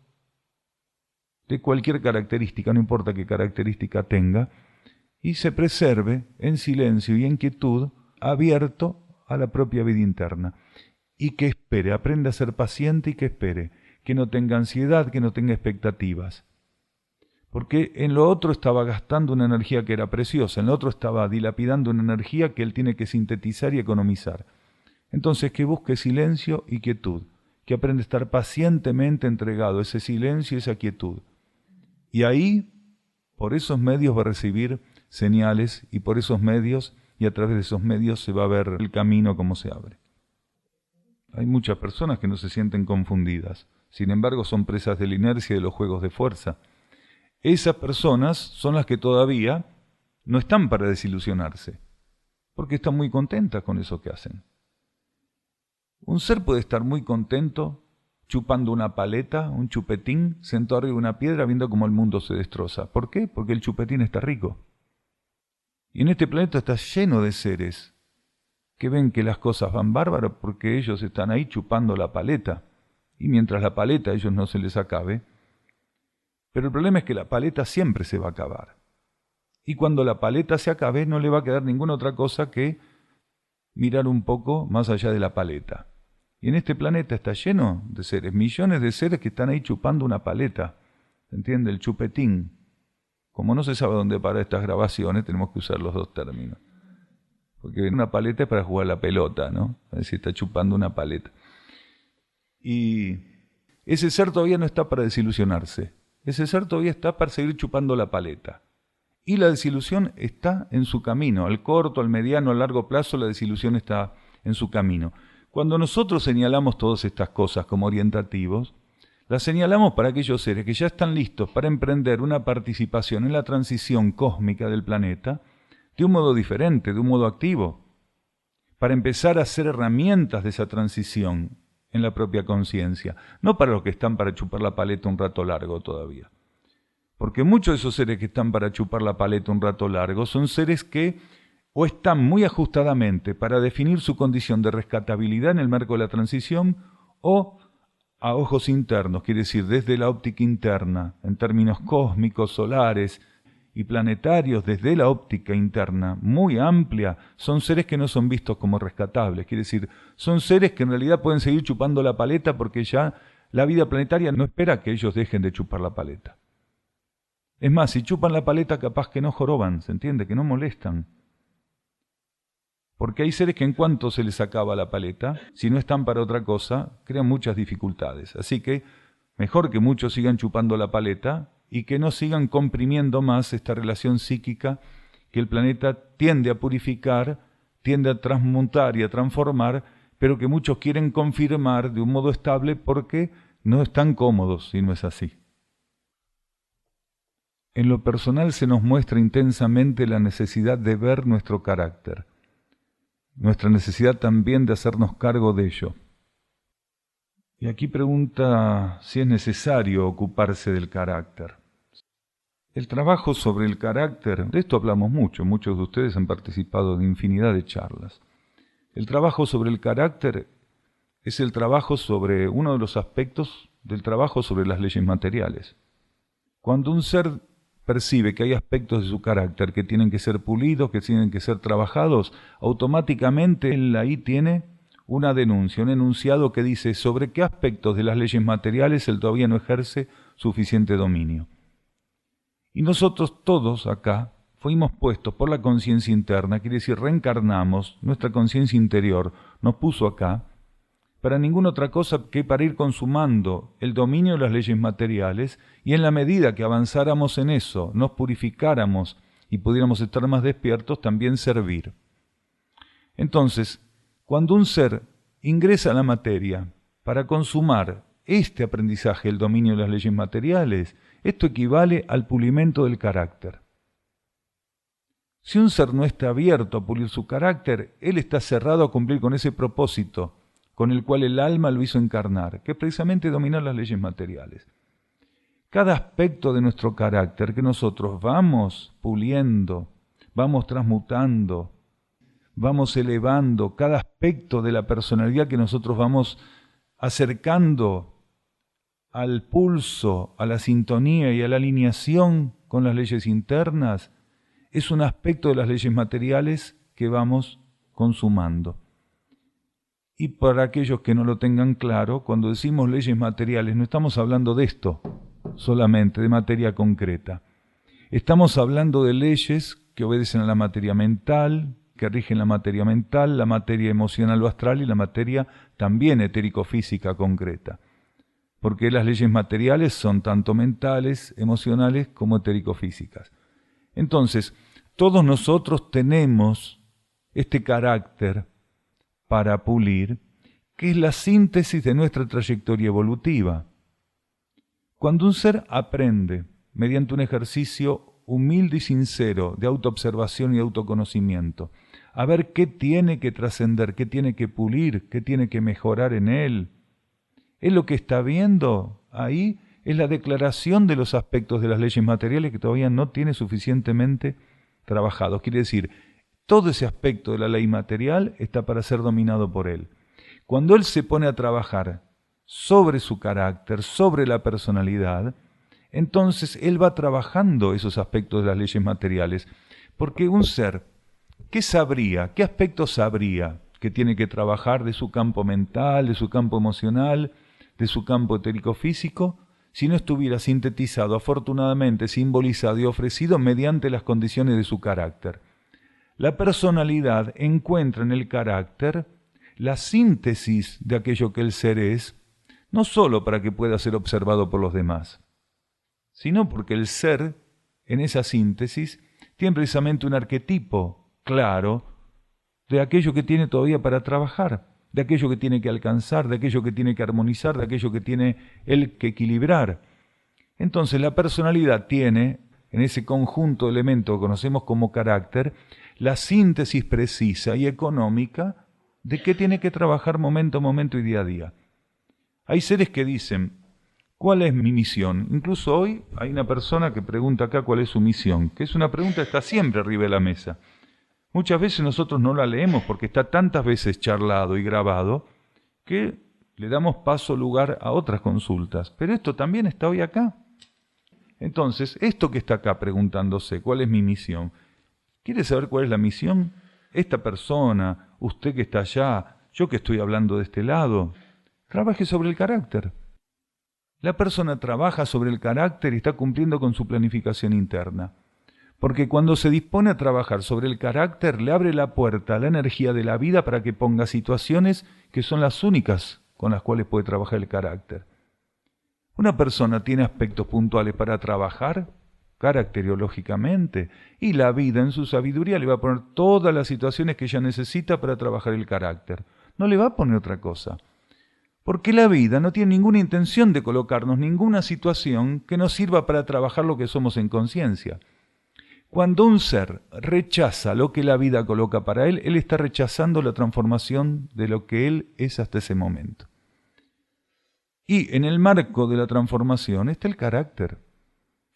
de cualquier característica, no importa qué característica tenga, y se preserve en silencio y en quietud, abierto a la propia vida interna. Y que espere, aprenda a ser paciente y que espere, que no tenga ansiedad, que no tenga expectativas. Porque en lo otro estaba gastando una energía que era preciosa, en lo otro estaba dilapidando una energía que él tiene que sintetizar y economizar. Entonces que busque silencio y quietud, que aprenda a estar pacientemente entregado a ese silencio y esa quietud. Y ahí, por esos medios va a recibir señales y por esos medios y a través de esos medios se va a ver el camino como se abre. Hay muchas personas que no se sienten confundidas, sin embargo son presas de la inercia y de los juegos de fuerza. Esas personas son las que todavía no están para desilusionarse, porque están muy contentas con eso que hacen. Un ser puede estar muy contento chupando una paleta, un chupetín, sentado arriba de una piedra viendo cómo el mundo se destroza. ¿Por qué? Porque el chupetín está rico. Y en este planeta está lleno de seres que ven que las cosas van bárbaras porque ellos están ahí chupando la paleta. Y mientras la paleta a ellos no se les acabe. Pero el problema es que la paleta siempre se va a acabar. Y cuando la paleta se acabe no le va a quedar ninguna otra cosa que mirar un poco más allá de la paleta. Y en este planeta está lleno de seres, millones de seres que están ahí chupando una paleta. ¿Se entiende? El chupetín. Como no se sabe dónde para estas grabaciones, tenemos que usar los dos términos. Porque una paleta es para jugar la pelota, ¿no? Es decir, está chupando una paleta. Y ese ser todavía no está para desilusionarse. Ese ser todavía está para seguir chupando la paleta. Y la desilusión está en su camino. Al corto, al mediano, al largo plazo, la desilusión está en su camino. Cuando nosotros señalamos todas estas cosas como orientativos, las señalamos para aquellos seres que ya están listos para emprender una participación en la transición cósmica del planeta de un modo diferente, de un modo activo, para empezar a hacer herramientas de esa transición en la propia conciencia, no para los que están para chupar la paleta un rato largo todavía. Porque muchos de esos seres que están para chupar la paleta un rato largo son seres que o están muy ajustadamente para definir su condición de rescatabilidad en el marco de la transición o a ojos internos, quiere decir desde la óptica interna, en términos cósmicos, solares y planetarios desde la óptica interna muy amplia, son seres que no son vistos como rescatables. Quiere decir, son seres que en realidad pueden seguir chupando la paleta porque ya la vida planetaria no espera que ellos dejen de chupar la paleta. Es más, si chupan la paleta capaz que no joroban, ¿se entiende? Que no molestan. Porque hay seres que en cuanto se les acaba la paleta, si no están para otra cosa, crean muchas dificultades. Así que mejor que muchos sigan chupando la paleta y que no sigan comprimiendo más esta relación psíquica que el planeta tiende a purificar, tiende a transmutar y a transformar, pero que muchos quieren confirmar de un modo estable porque no están cómodos si no es así. En lo personal se nos muestra intensamente la necesidad de ver nuestro carácter, nuestra necesidad también de hacernos cargo de ello. Y aquí pregunta si es necesario ocuparse del carácter. El trabajo sobre el carácter, de esto hablamos mucho, muchos de ustedes han participado de infinidad de charlas. El trabajo sobre el carácter es el trabajo sobre uno de los aspectos del trabajo sobre las leyes materiales. Cuando un ser percibe que hay aspectos de su carácter que tienen que ser pulidos, que tienen que ser trabajados, automáticamente él ahí tiene una denuncia, un enunciado que dice sobre qué aspectos de las leyes materiales él todavía no ejerce suficiente dominio. Y nosotros todos acá fuimos puestos por la conciencia interna, quiere decir reencarnamos, nuestra conciencia interior nos puso acá, para ninguna otra cosa que para ir consumando el dominio de las leyes materiales y en la medida que avanzáramos en eso, nos purificáramos y pudiéramos estar más despiertos, también servir. Entonces, cuando un ser ingresa a la materia para consumar este aprendizaje, el dominio de las leyes materiales, esto equivale al pulimento del carácter. Si un ser no está abierto a pulir su carácter, él está cerrado a cumplir con ese propósito con el cual el alma lo hizo encarnar, que es precisamente dominar las leyes materiales. Cada aspecto de nuestro carácter que nosotros vamos puliendo, vamos transmutando, vamos elevando, cada aspecto de la personalidad que nosotros vamos acercando al pulso, a la sintonía y a la alineación con las leyes internas, es un aspecto de las leyes materiales que vamos consumando. Y para aquellos que no lo tengan claro, cuando decimos leyes materiales no estamos hablando de esto solamente, de materia concreta. Estamos hablando de leyes que obedecen a la materia mental, que rigen la materia mental, la materia emocional o astral y la materia también etérico-física concreta. Porque las leyes materiales son tanto mentales, emocionales como etérico-físicas. Entonces, todos nosotros tenemos este carácter para pulir, que es la síntesis de nuestra trayectoria evolutiva. Cuando un ser aprende, mediante un ejercicio humilde y sincero de autoobservación y autoconocimiento, a ver qué tiene que trascender, qué tiene que pulir, qué tiene que mejorar en él, es lo que está viendo ahí, es la declaración de los aspectos de las leyes materiales que todavía no tiene suficientemente trabajados. Quiere decir, todo ese aspecto de la ley material está para ser dominado por él. Cuando él se pone a trabajar sobre su carácter, sobre la personalidad, entonces él va trabajando esos aspectos de las leyes materiales. Porque un ser, ¿qué sabría? ¿Qué aspectos sabría que tiene que trabajar de su campo mental, de su campo emocional, de su campo etérico-físico, si no estuviera sintetizado, afortunadamente simbolizado y ofrecido mediante las condiciones de su carácter? La personalidad encuentra en el carácter la síntesis de aquello que el ser es, no sólo para que pueda ser observado por los demás, sino porque el ser, en esa síntesis, tiene precisamente un arquetipo claro de aquello que tiene todavía para trabajar, de aquello que tiene que alcanzar, de aquello que tiene que armonizar, de aquello que tiene él que equilibrar. Entonces la personalidad tiene, en ese conjunto de elementos que conocemos como carácter, la síntesis precisa y económica de qué tiene que trabajar momento a momento y día a día. Hay seres que dicen, ¿cuál es mi misión? Incluso hoy hay una persona que pregunta acá cuál es su misión, que es una pregunta que está siempre arriba de la mesa. Muchas veces nosotros no la leemos porque está tantas veces charlado y grabado que le damos lugar a otras consultas. Pero esto también está hoy acá. Entonces, esto que está acá preguntándose, ¿cuál es mi misión? ¿Quiere saber cuál es la misión? Esta persona, usted que está allá, yo que estoy hablando de este lado, trabaje sobre el carácter. La persona trabaja sobre el carácter y está cumpliendo con su planificación interna. Porque cuando se dispone a trabajar sobre el carácter, le abre la puerta a la energía de la vida para que ponga situaciones que son las únicas con las cuales puede trabajar el carácter. Una persona tiene aspectos puntuales para trabajar caracteriológicamente y la vida en su sabiduría le va a poner todas las situaciones que ella necesita para trabajar el carácter. No le va a poner otra cosa. Porque la vida no tiene ninguna intención de colocarnos ninguna situación que nos sirva para trabajar lo que somos en conciencia. Cuando un ser rechaza lo que la vida coloca para él está rechazando la transformación de lo que él es hasta ese momento. Y en el marco de la transformación está el carácter.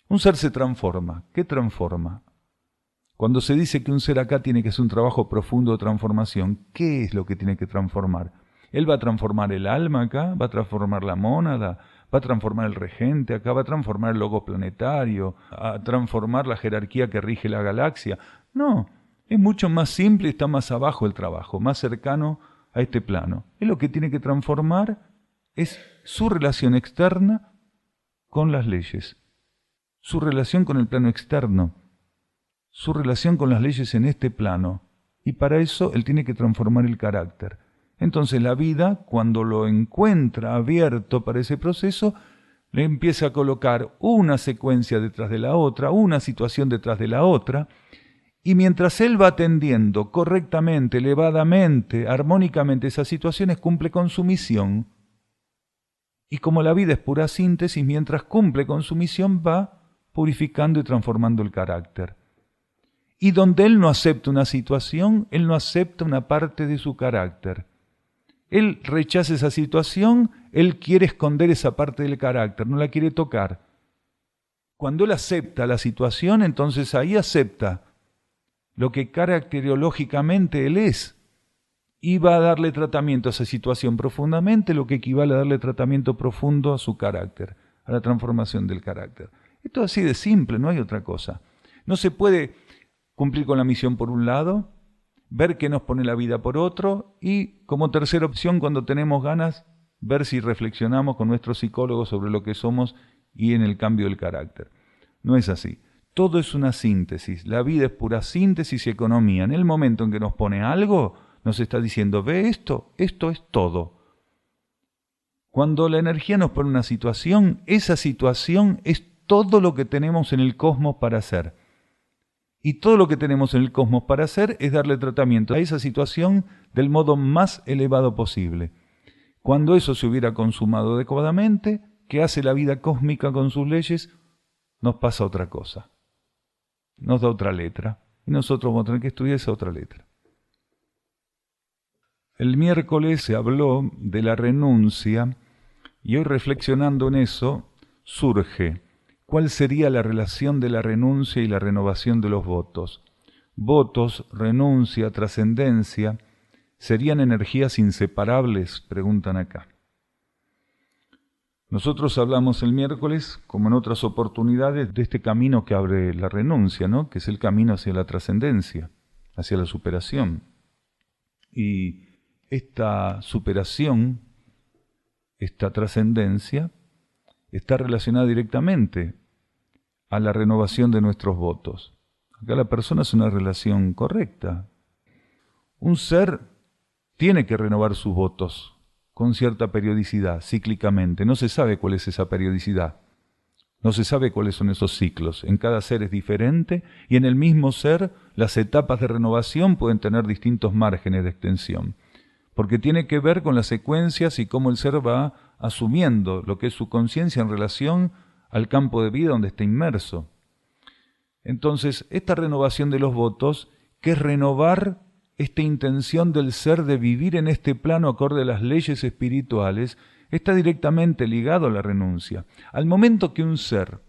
Un ser se transforma. ¿Qué transforma? Cuando se dice que un ser acá tiene que hacer un trabajo profundo de transformación, ¿qué es lo que tiene que transformar? Él va a transformar el alma acá, va a transformar la mónada, va a transformar el regente acá, va a transformar el logo planetario, a transformar la jerarquía que rige la galaxia. No, es mucho más simple y está más abajo el trabajo, más cercano a este plano. Él lo que tiene que transformar es su relación externa con las leyes, su relación con el plano externo, su relación con las leyes en este plano. Y para eso él tiene que transformar el carácter. Entonces la vida, cuando lo encuentra abierto para ese proceso, le empieza a colocar una secuencia detrás de la otra, una situación detrás de la otra, y mientras él va atendiendo correctamente, elevadamente, armónicamente esas situaciones, cumple con su misión. Y como la vida es pura síntesis, mientras cumple con su misión, va purificando y transformando el carácter. Y donde él no acepta una situación, él no acepta una parte de su carácter. Él rechaza esa situación, él quiere esconder esa parte del carácter, no la quiere tocar. Cuando él acepta la situación, entonces ahí acepta lo que caracteriológicamente él es. Y va a darle tratamiento a esa situación profundamente, lo que equivale a darle tratamiento profundo a su carácter, a la transformación del carácter. Esto es así de simple, no hay otra cosa. No se puede cumplir con la misión por un lado, ver qué nos pone la vida por otro y, como tercera opción, cuando tenemos ganas, ver si reflexionamos con nuestros psicólogos sobre lo que somos y en el cambio del carácter. No es así. Todo es una síntesis. La vida es pura síntesis y economía. En el momento en que nos pone algo, nos está diciendo, ve esto es todo. Cuando la energía nos pone una situación, esa situación es todo lo que tenemos en el cosmos para hacer. Y todo lo que tenemos en el cosmos para hacer es darle tratamiento a esa situación del modo más elevado posible. Cuando eso se hubiera consumado adecuadamente, ¿qué hace la vida cósmica con sus leyes? Nos pasa otra cosa. Nos da otra letra. Y nosotros vamos a tener que estudiar esa otra letra. El miércoles se habló de la renuncia y hoy, reflexionando en eso, surge: ¿cuál sería la relación de la renuncia y la renovación de los votos? Votos, renuncia, trascendencia, ¿serían energías inseparables?, preguntan acá. Nosotros hablamos el miércoles, como en otras oportunidades, de este camino que abre la renuncia, ¿no?, que es el camino hacia la trascendencia, hacia la superación. Y esta superación, esta trascendencia, está relacionada directamente a la renovación de nuestros votos. Acá la persona es una relación correcta. Un ser tiene que renovar sus votos con cierta periodicidad, cíclicamente. No se sabe cuál es esa periodicidad. No se sabe cuáles son esos ciclos. En cada ser es diferente y en el mismo ser las etapas de renovación pueden tener distintos márgenes de extensión. Porque tiene que ver con las secuencias y cómo el ser va asumiendo lo que es su conciencia en relación al campo de vida donde está inmerso. Entonces, esta renovación de los votos, que es renovar esta intención del ser de vivir en este plano acorde a las leyes espirituales, está directamente ligado a la renuncia. Al momento que un ser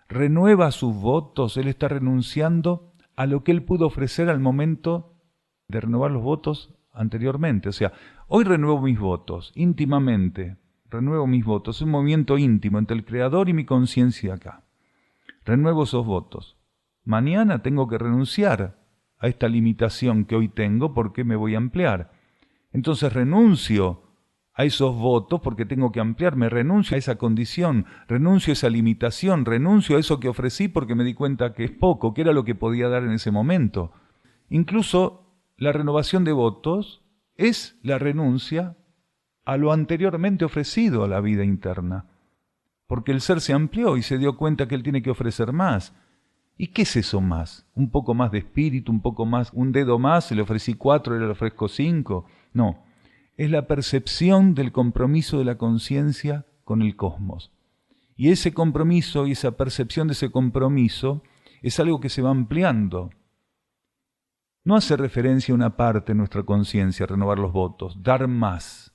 renueva sus votos, él está renunciando a lo que él pudo ofrecer al momento de renovar los votos anteriormente. O sea, hoy renuevo mis votos íntimamente, renuevo mis votos, es un movimiento íntimo entre el Creador y mi conciencia acá. renuevo esos votos. Mañana tengo que renunciar a esta limitación que hoy tengo porque me voy a ampliar. Entonces renuncio a esos votos porque tengo que ampliarme, renuncio a esa condición, renuncio a esa limitación, renuncio a eso que ofrecí porque me di cuenta que es poco, que era lo que podía dar en ese momento. Incluso la renovación de votos es la renuncia a lo anteriormente ofrecido a la vida interna, porque el ser se amplió y se dio cuenta que él tiene que ofrecer más. ¿Y qué es eso más? ¿Un poco más de espíritu, un poco más, un dedo más, le ofrecí 4, le ofrezco 5? No, es la percepción del compromiso de la conciencia con el cosmos. Y ese compromiso y esa percepción de ese compromiso es algo que se va ampliando. No hace referencia a una parte de nuestra conciencia, renovar los votos, dar más,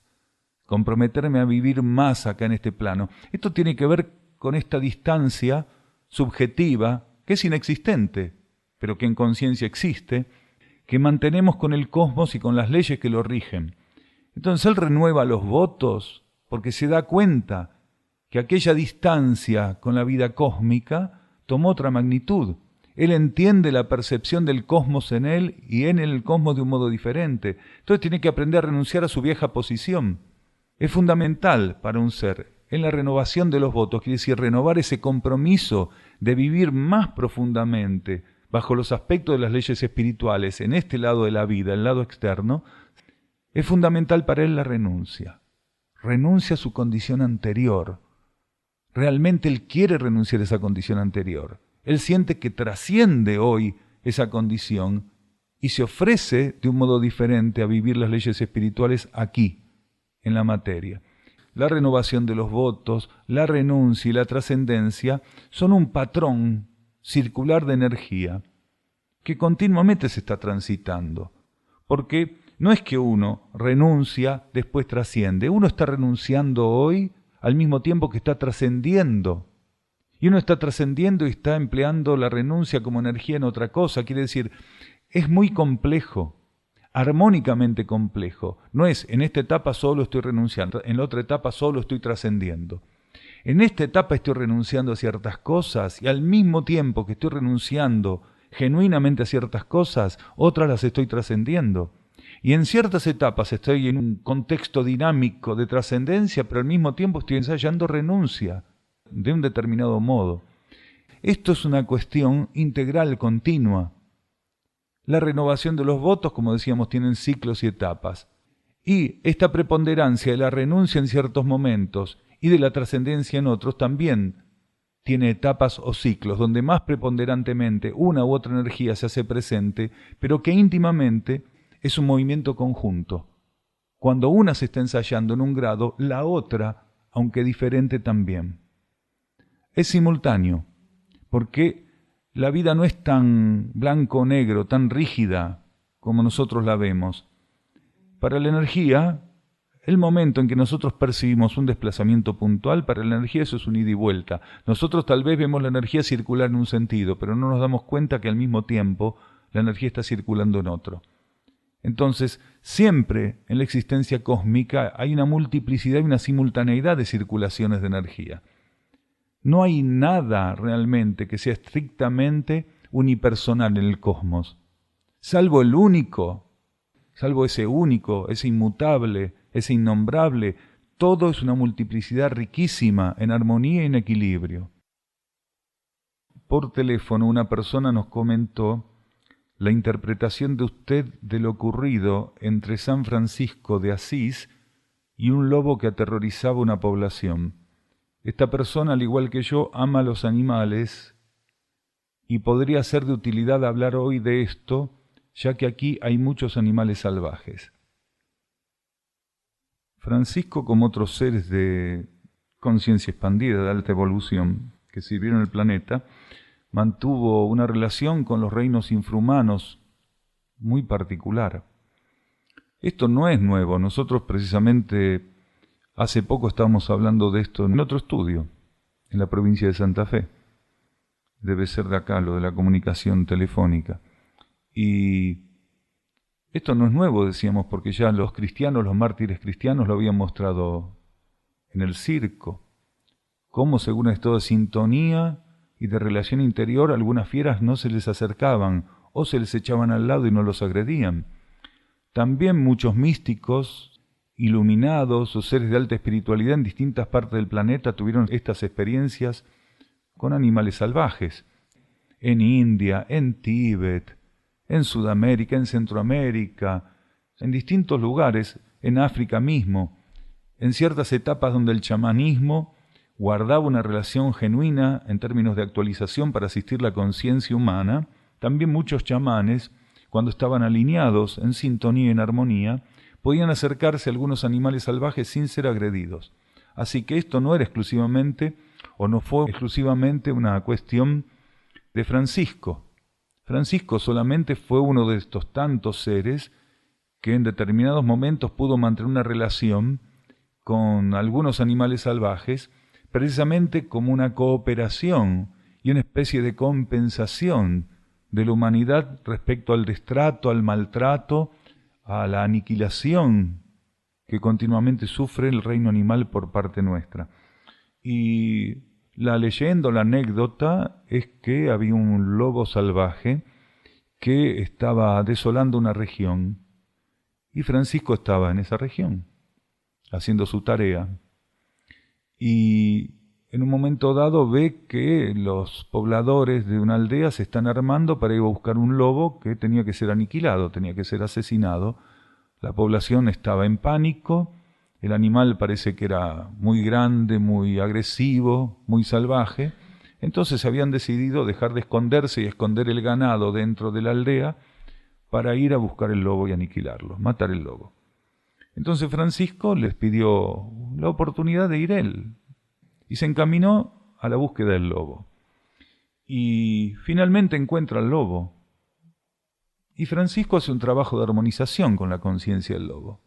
comprometerme a vivir más acá en este plano. Esto tiene que ver con esta distancia subjetiva, que es inexistente, pero que en conciencia existe, que mantenemos con el cosmos y con las leyes que lo rigen. Entonces él renueva los votos porque se da cuenta que aquella distancia con la vida cósmica tomó otra magnitud. Él entiende la percepción del cosmos en él y en el cosmos de un modo diferente. Entonces tiene que aprender a renunciar a su vieja posición. Es fundamental para un ser en la renovación de los votos, quiere decir renovar ese compromiso de vivir más profundamente bajo los aspectos de las leyes espirituales en este lado de la vida, el lado externo. Es fundamental para él la renuncia. Renuncia a su condición anterior. Realmente él quiere renunciar a esa condición anterior. Él siente que trasciende hoy esa condición y se ofrece de un modo diferente a vivir las leyes espirituales aquí, en la materia. La renovación de los votos, la renuncia y la trascendencia son un patrón circular de energía que continuamente se está transitando. Porque no es que uno renuncia, después trasciende. Uno está renunciando hoy al mismo tiempo que está trascendiendo. Y uno está trascendiendo y está empleando la renuncia como energía en otra cosa. Quiere decir, es muy complejo, armónicamente complejo. No es, en esta etapa solo estoy renunciando, en la otra etapa solo estoy trascendiendo. En esta etapa estoy renunciando a ciertas cosas y al mismo tiempo que estoy renunciando genuinamente a ciertas cosas, otras las estoy trascendiendo. Y en ciertas etapas estoy en un contexto dinámico de trascendencia, pero al mismo tiempo estoy ensayando renuncia de un determinado modo. Esto es una cuestión integral, continua. La renovación de los votos, como decíamos, tienen ciclos y etapas. Y esta preponderancia de la renuncia en ciertos momentos y de la trascendencia en otros también tiene etapas o ciclos, donde más preponderantemente una u otra energía se hace presente, pero que íntimamente es un movimiento conjunto. Cuando una se está ensayando en un grado, la otra, aunque diferente, también. Es simultáneo, porque la vida no es tan blanco o negro, tan rígida como nosotros la vemos. Para la energía, el momento en que nosotros percibimos un desplazamiento puntual, para la energía eso es un ida y vuelta. Nosotros tal vez vemos la energía circular en un sentido, pero no nos damos cuenta que al mismo tiempo la energía está circulando en otro. Entonces, siempre en la existencia cósmica hay una multiplicidad y una simultaneidad de circulaciones de energía. No hay nada realmente que sea estrictamente unipersonal en el cosmos, salvo el único, salvo ese único, ese inmutable, ese innombrable. Todo es una multiplicidad riquísima en armonía y en equilibrio. Por teléfono una persona nos comentó la interpretación de usted de lo ocurrido entre San Francisco de Asís y un lobo que aterrorizaba una población. Esta persona, al igual que yo, ama a los animales y podría ser de utilidad hablar hoy de esto, ya que aquí hay muchos animales salvajes. Francisco, como otros seres de conciencia expandida, de alta evolución, que sirvieron el planeta, mantuvo una relación con los reinos infrahumanos muy particular. Esto no es nuevo. Nosotros precisamente hace poco estábamos hablando de esto en otro estudio, en la provincia de Santa Fe. Debe ser de acá, lo de la comunicación telefónica. Y esto no es nuevo, decíamos, porque ya los cristianos, los mártires cristianos lo habían mostrado en el circo. Cómo según estado de sintonía y de relación interior, algunas fieras no se les acercaban o se les echaban al lado y no los agredían. También muchos místicos, iluminados o seres de alta espiritualidad en distintas partes del planeta tuvieron estas experiencias con animales salvajes. En India, en Tíbet, en Sudamérica, en Centroamérica, en distintos lugares, en África mismo, en ciertas etapas donde el chamanismo guardaba una relación genuina en términos de actualización para asistir la conciencia humana, también muchos chamanes, cuando estaban alineados, en sintonía y en armonía, podían acercarse a algunos animales salvajes sin ser agredidos. Así que esto no era exclusivamente, o no fue exclusivamente una cuestión de Francisco. Francisco solamente fue uno de estos tantos seres que en determinados momentos pudo mantener una relación con algunos animales salvajes, precisamente como una cooperación y una especie de compensación de la humanidad respecto al destrato, al maltrato, a la aniquilación que continuamente sufre el reino animal por parte nuestra. Y la leyenda o la anécdota es que había un lobo salvaje que estaba desolando una región y Francisco estaba en esa región haciendo su tarea. Y en un momento dado ve que los pobladores de una aldea se están armando para ir a buscar un lobo que tenía que ser aniquilado, tenía que ser asesinado. La población estaba en pánico, el animal parece que era muy grande, muy agresivo, muy salvaje. Entonces habían decidido dejar de esconderse y esconder el ganado dentro de la aldea para ir a buscar el lobo y aniquilarlo, matar el lobo. Entonces Francisco les pidió la oportunidad de ir él y se encaminó a la búsqueda del lobo. Y finalmente encuentra al lobo. Y Francisco hace un trabajo de armonización con la conciencia del lobo.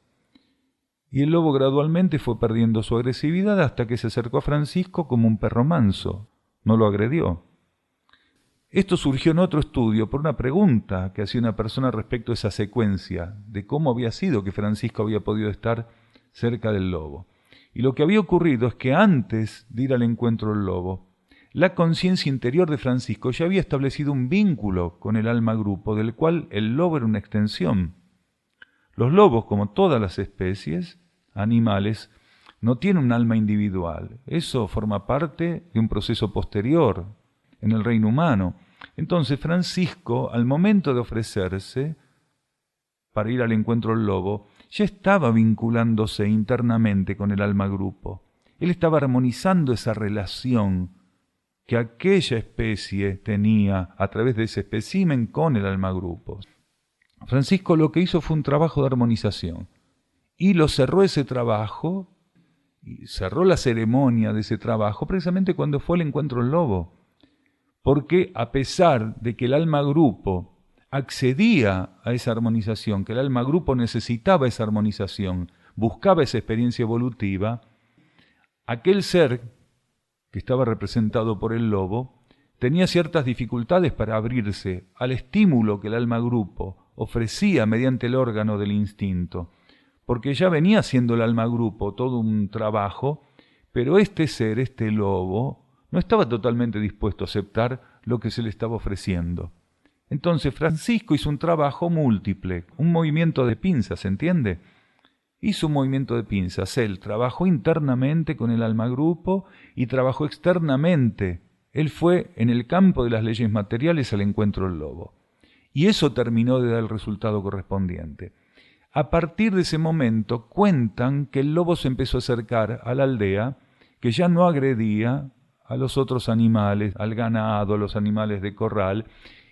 Y el lobo gradualmente fue perdiendo su agresividad hasta que se acercó a Francisco como un perro manso. No lo agredió. Esto surgió en otro estudio por una pregunta que hacía una persona respecto a esa secuencia, de cómo había sido que Francisco había podido estar cerca del lobo. Y lo que había ocurrido es que antes de ir al encuentro del lobo, la conciencia interior de Francisco ya había establecido un vínculo con el alma grupo, del cual el lobo era una extensión. Los lobos, como todas las especies animales, no tienen un alma individual. Eso forma parte de un proceso posterior en el reino humano. Entonces Francisco, al momento de ofrecerse para ir al encuentro del lobo, ya estaba vinculándose internamente con el alma grupo. Él estaba armonizando esa relación que aquella especie tenía a través de ese espécimen con el alma grupo. Francisco lo que hizo fue un trabajo de armonización y lo cerró ese trabajo, y cerró la ceremonia de ese trabajo precisamente cuando fue al encuentro del lobo. Porque a pesar de que el alma grupo accedía a esa armonización, que el alma grupo necesitaba esa armonización, buscaba esa experiencia evolutiva, aquel ser que estaba representado por el lobo tenía ciertas dificultades para abrirse al estímulo que el alma grupo ofrecía mediante el órgano del instinto, porque ya venía haciendo el alma grupo todo un trabajo, pero este ser, este lobo, no estaba totalmente dispuesto a aceptar lo que se le estaba ofreciendo. Entonces Francisco hizo un trabajo múltiple, un movimiento de pinzas, ¿se entiende? Hizo un movimiento de pinzas. Él trabajó internamente con el alma grupo y trabajó externamente. Él fue en el campo de las leyes materiales al encuentro del lobo. Y eso terminó de dar el resultado correspondiente. A partir de ese momento cuentan que el lobo se empezó a acercar a la aldea, que ya no agredía a los otros animales, al ganado, a los animales de corral,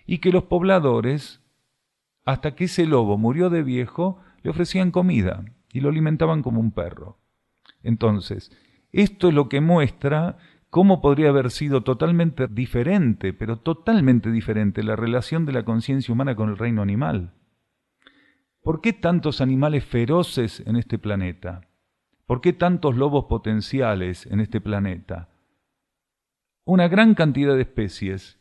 y que los pobladores, hasta que ese lobo murió de viejo, le ofrecían comida y lo alimentaban como un perro. Entonces, esto es lo que muestra cómo podría haber sido totalmente diferente, pero totalmente diferente, la relación de la conciencia humana con el reino animal. ¿Por qué tantos animales feroces en este planeta? ¿Por qué tantos lobos potenciales en este planeta? Una gran cantidad de especies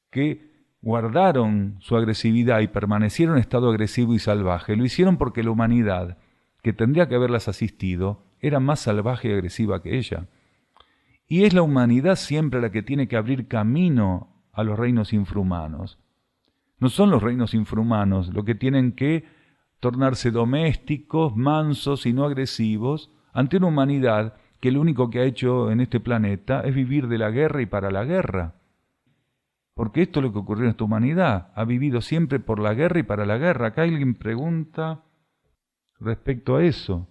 que guardaron su agresividad y permanecieron en estado agresivo y salvaje. Lo hicieron porque la humanidad, que tendría que haberlas asistido, era más salvaje y agresiva que ella. Y es la humanidad siempre la que tiene que abrir camino a los reinos infrahumanos. No son los reinos infrahumanos los que tienen que tornarse domésticos, mansos y no agresivos ante una humanidad que lo único que ha hecho en este planeta es vivir de la guerra y para la guerra. Porque esto es lo que ocurrió en esta humanidad, ha vivido siempre por la guerra y para la guerra. Acá alguien pregunta respecto a eso.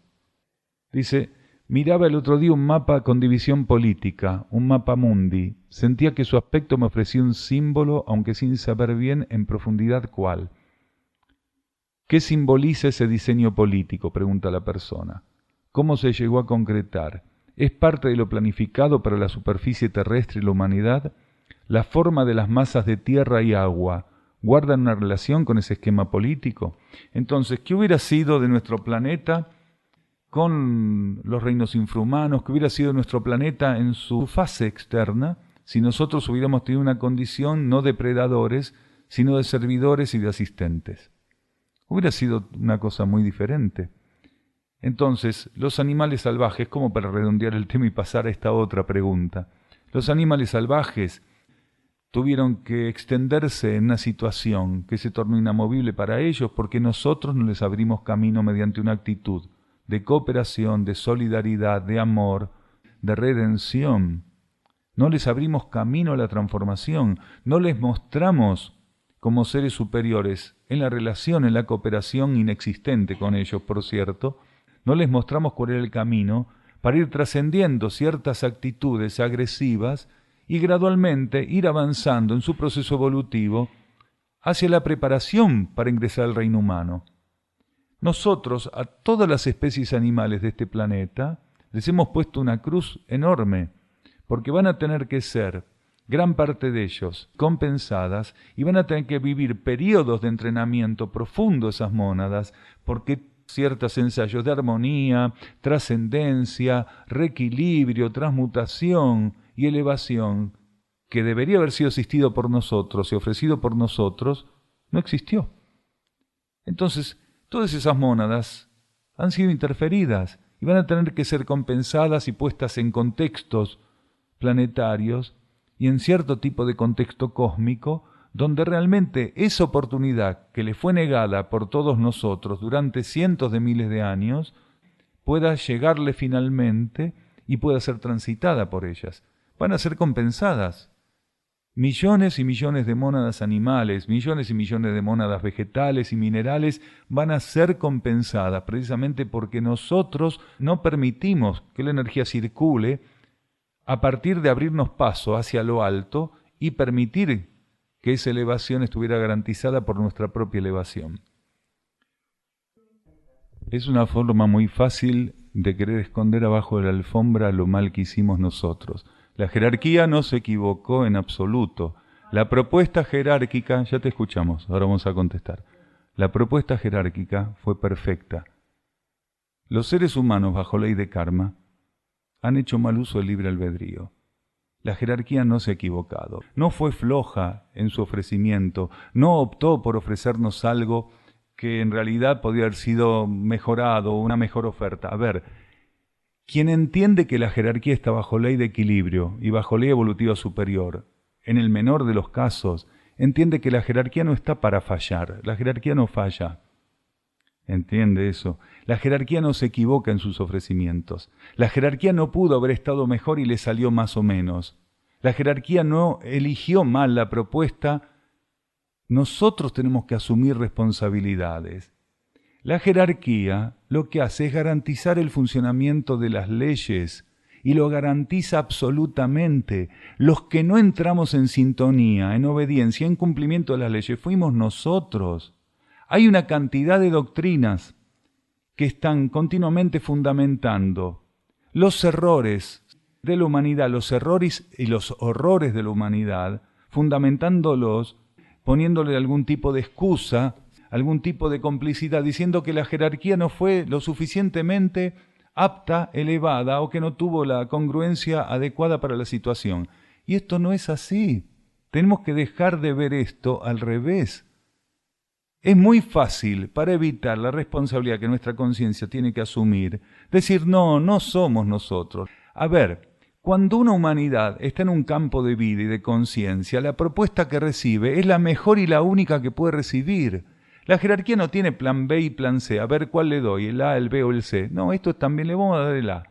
Dice, miraba el otro día un mapa con división política, un mapa mundi. Sentía que su aspecto me ofrecía un símbolo, aunque sin saber bien en profundidad cuál. ¿Qué simboliza ese diseño político?, pregunta la persona. ¿Cómo se llegó a concretar? ¿Es parte de lo planificado para la superficie terrestre y la humanidad? ¿La forma de las masas de tierra y agua guardan una relación con ese esquema político? Entonces, ¿qué hubiera sido de nuestro planeta con los reinos infrahumanos? ¿Qué hubiera sido nuestro planeta en su fase externa si nosotros hubiéramos tenido una condición no de predadores, sino de servidores y de asistentes? Hubiera sido una cosa muy diferente. Entonces, los animales salvajes, como para redondear el tema y pasar a esta otra pregunta, los animales salvajes tuvieron que extenderse en una situación que se tornó inamovible para ellos porque nosotros no les abrimos camino mediante una actitud de cooperación, de solidaridad, de amor, de redención. No les abrimos camino a la transformación, no les mostramos como seres superiores en la relación, en la cooperación inexistente con ellos, por cierto, no les mostramos cuál era el camino para ir trascendiendo ciertas actitudes agresivas y gradualmente ir avanzando en su proceso evolutivo hacia la preparación para ingresar al reino humano. Nosotros, a todas las especies animales de este planeta, les hemos puesto una cruz enorme, porque van a tener que ser, gran parte de ellos, compensadas, y van a tener que vivir periodos de entrenamiento profundo esas mónadas, porque ciertos ensayos de armonía, trascendencia, reequilibrio, transmutación y elevación, que debería haber sido asistido por nosotros y ofrecido por nosotros, no existió. Entonces, todas esas mónadas han sido interferidas y van a tener que ser compensadas y puestas en contextos planetarios y en cierto tipo de contexto cósmico, donde realmente esa oportunidad que le fue negada por todos nosotros durante cientos de miles de años, pueda llegarle finalmente y pueda ser transitada por ellas. Van a ser compensadas. Millones y millones de mónadas animales, millones y millones de mónadas vegetales y minerales van a ser compensadas precisamente porque nosotros no permitimos que la energía circule a partir de abrirnos paso hacia lo alto y permitir que esa elevación estuviera garantizada por nuestra propia elevación. Es una forma muy fácil de querer esconder abajo de la alfombra lo mal que hicimos nosotros. La jerarquía no se equivocó en absoluto. La propuesta jerárquica, ya te escuchamos, ahora vamos a contestar. La propuesta jerárquica fue perfecta. Los seres humanos, bajo ley de karma, han hecho mal uso del libre albedrío. La jerarquía no se ha equivocado, no fue floja en su ofrecimiento, no optó por ofrecernos algo que en realidad podía haber sido mejorado, una mejor oferta. A ver, quien entiende que la jerarquía está bajo ley de equilibrio y bajo ley evolutiva superior, en el menor de los casos, entiende que la jerarquía no está para fallar, la jerarquía no falla. ¿Entiende eso? La jerarquía no se equivoca en sus ofrecimientos. La jerarquía no pudo haber estado mejor y le salió más o menos. La jerarquía no eligió mal la propuesta. Nosotros tenemos que asumir responsabilidades. La jerarquía lo que hace es garantizar el funcionamiento de las leyes y lo garantiza absolutamente. Los que no entramos en sintonía, en obediencia, en cumplimiento de las leyes, fuimos nosotros. Hay una cantidad de doctrinas que están continuamente fundamentando los errores de la humanidad, los errores y los horrores de la humanidad, fundamentándolos, poniéndole algún tipo de excusa, algún tipo de complicidad, diciendo que la jerarquía no fue lo suficientemente apta, elevada, o que no tuvo la congruencia adecuada para la situación. Y esto no es así. Tenemos que dejar de ver esto al revés. Es muy fácil, para evitar la responsabilidad que nuestra conciencia tiene que asumir, decir, no somos nosotros. A ver, Cuando una humanidad está en un campo de vida y de conciencia, la propuesta que recibe es la mejor y la única que puede recibir. La jerarquía no tiene plan B y plan C, a ver cuál le doy, el A, el B o el C. No, esto también le vamos a dar el A.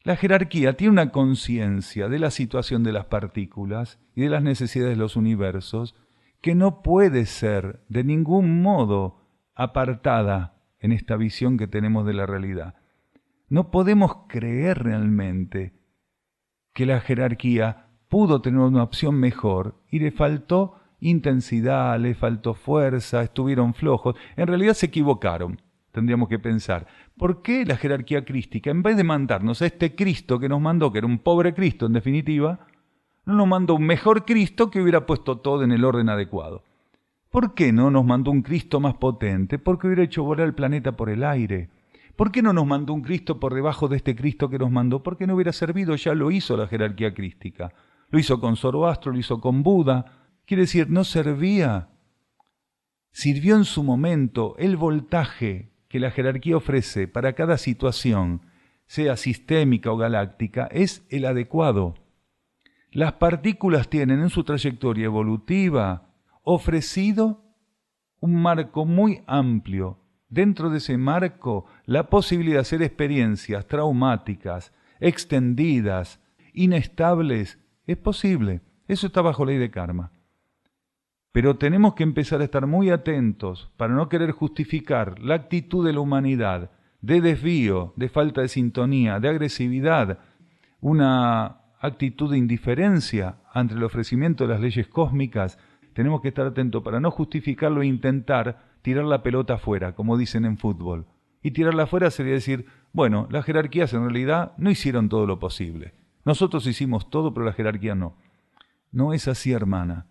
La jerarquía tiene una conciencia de la situación de las partículas y de las necesidades de los universos que no puede ser de ningún modo apartada en esta visión que tenemos de la realidad. No podemos creer realmente que la jerarquía pudo tener una opción mejor y le faltó intensidad, le faltó fuerza, estuvieron flojos. En realidad se equivocaron, tendríamos que pensar. ¿Por qué la jerarquía crística, en vez de mandarnos a este Cristo que nos mandó, que era un pobre Cristo en definitiva, no nos mandó un mejor Cristo que hubiera puesto todo en el orden adecuado? ¿Por qué no nos mandó un Cristo más potente? Porque hubiera hecho volar el planeta por el aire. ¿Por qué no nos mandó un Cristo por debajo de este Cristo que nos mandó? Porque no hubiera servido, ya lo hizo la jerarquía crística. Lo hizo con Zoroastro, lo hizo con Buda. Quiere decir, no servía. Sirvió en su momento. El voltaje que la jerarquía ofrece para cada situación, sea sistémica o galáctica, es el adecuado. Las partículas tienen en su trayectoria evolutiva ofrecido un marco muy amplio. Dentro de ese marco, la posibilidad de hacer experiencias traumáticas, extendidas, inestables, es posible. Eso está bajo ley de karma. Pero tenemos que empezar a estar muy atentos para no querer justificar la actitud de la humanidad de desvío, de falta de sintonía, de agresividad, una actitud de indiferencia ante el ofrecimiento de las leyes cósmicas. Tenemos que estar atentos para no justificarlo e intentar tirar la pelota afuera, como dicen en fútbol. Y tirarla afuera sería decir, bueno, las jerarquías en realidad no hicieron todo lo posible. Nosotros hicimos todo, pero la jerarquía no. No es así, hermana.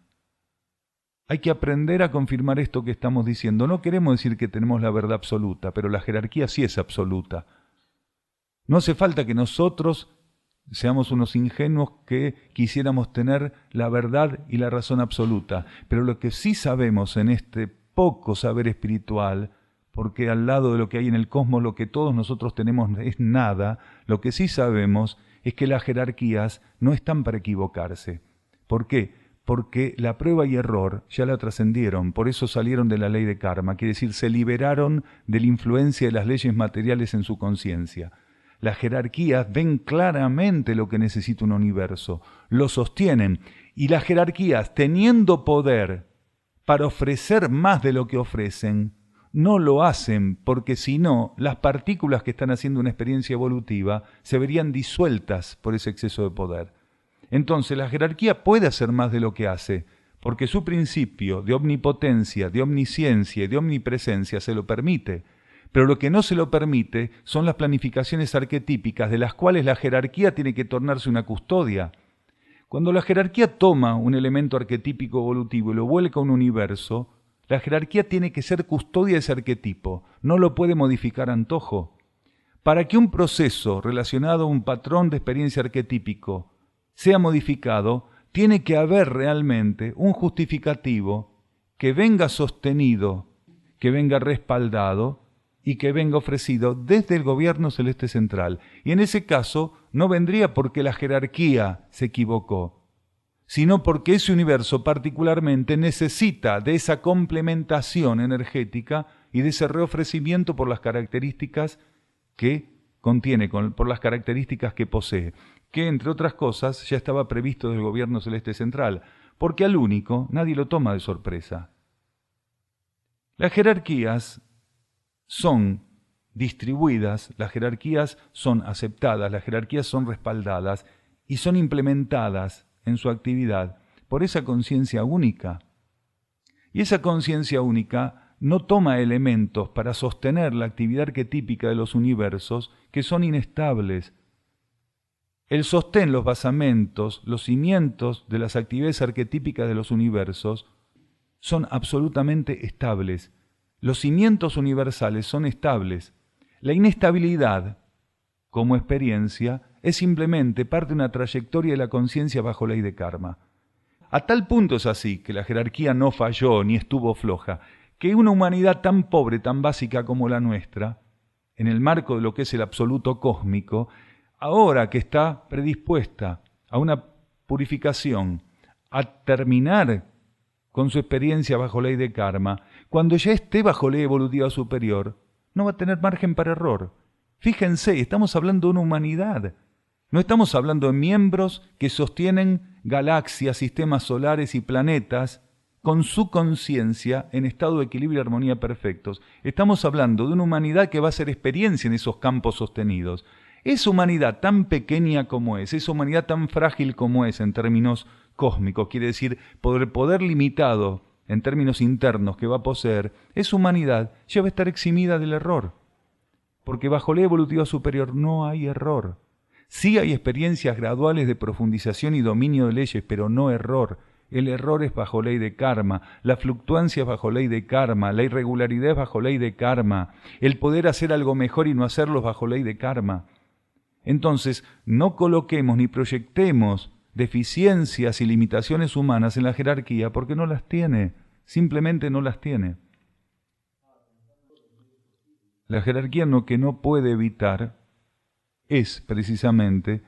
Hay que aprender a confirmar esto que estamos diciendo. No queremos decir que tenemos la verdad absoluta, pero la jerarquía sí es absoluta. No hace falta que nosotros seamos unos ingenuos que quisiéramos tener la verdad y la razón absoluta. Pero lo que sí sabemos en este poco saber espiritual, porque al lado de lo que hay en el cosmos, lo que todos nosotros tenemos es nada, lo que sí sabemos es que las jerarquías no están para equivocarse. ¿Por qué? Porque la prueba y error ya la trascendieron, por eso salieron de la ley de karma, quiere decir, se liberaron de la influencia de las leyes materiales en su conciencia. Las jerarquías ven claramente lo que necesita un universo, lo sostienen, y las jerarquías, teniendo poder para ofrecer más de lo que ofrecen, no lo hacen porque si no, las partículas que están haciendo una experiencia evolutiva se verían disueltas por ese exceso de poder. Entonces la jerarquía puede hacer más de lo que hace, porque su principio de omnipotencia, de omnisciencia y de omnipresencia se lo permite. Pero lo que no se lo permite son las planificaciones arquetípicas de las cuales la jerarquía tiene que tornarse una custodia. Cuando la jerarquía toma un elemento arquetípico evolutivo y lo vuelca a un universo, la jerarquía tiene que ser custodia de ese arquetipo, no lo puede modificar a antojo. Para que un proceso relacionado a un patrón de experiencia arquetípico sea modificado, tiene que haber realmente un justificativo que venga sostenido, que venga respaldado y que venga ofrecido desde el gobierno celeste central. Y en ese caso no vendría porque la jerarquía se equivocó, sino porque ese universo particularmente necesita de esa complementación energética y de ese reofrecimiento por las características que contiene, por las características que posee, que entre otras cosas ya estaba previsto del gobierno celeste central, porque al único nadie lo toma de sorpresa. Las jerarquías son distribuidas, las jerarquías son aceptadas, las jerarquías son respaldadas y son implementadas en su actividad por esa conciencia única. Y esa conciencia única no toma elementos para sostener la actividad arquetípica de los universos que son inestables. El sostén, los basamentos, los cimientos de las actividades arquetípicas de los universos son absolutamente estables. Los cimientos universales son estables. La inestabilidad, como experiencia, es simplemente parte de una trayectoria de la conciencia bajo ley de karma. A tal punto es así que la jerarquía no falló ni estuvo floja, que una humanidad tan pobre, tan básica como la nuestra, en el marco de lo que es el absoluto cósmico, ahora que está predispuesta a una purificación, a terminar con su experiencia bajo ley de karma, cuando ya esté bajo ley evolutiva superior, no va a tener margen para error. Fíjense, estamos hablando de una humanidad. No estamos hablando de miembros que sostienen galaxias, sistemas solares y planetas con su conciencia en estado de equilibrio y armonía perfectos. Estamos hablando de una humanidad que va a hacer experiencia en esos campos sostenidos. Esa humanidad tan pequeña como es, esa humanidad tan frágil como es en términos cósmicos, quiere decir, por el poder limitado en términos internos que va a poseer, esa humanidad ya va a estar eximida del error. Porque bajo ley evolutiva superior no hay error. Sí hay experiencias graduales de profundización y dominio de leyes, pero no error. El error es bajo ley de karma, la fluctuancia es bajo ley de karma, la irregularidad es bajo ley de karma, el poder hacer algo mejor y no hacerlo es bajo ley de karma. Entonces, no coloquemos ni proyectemos deficiencias y limitaciones humanas en la jerarquía porque no las tiene, simplemente no las tiene. La jerarquía lo que no puede evitar es precisamente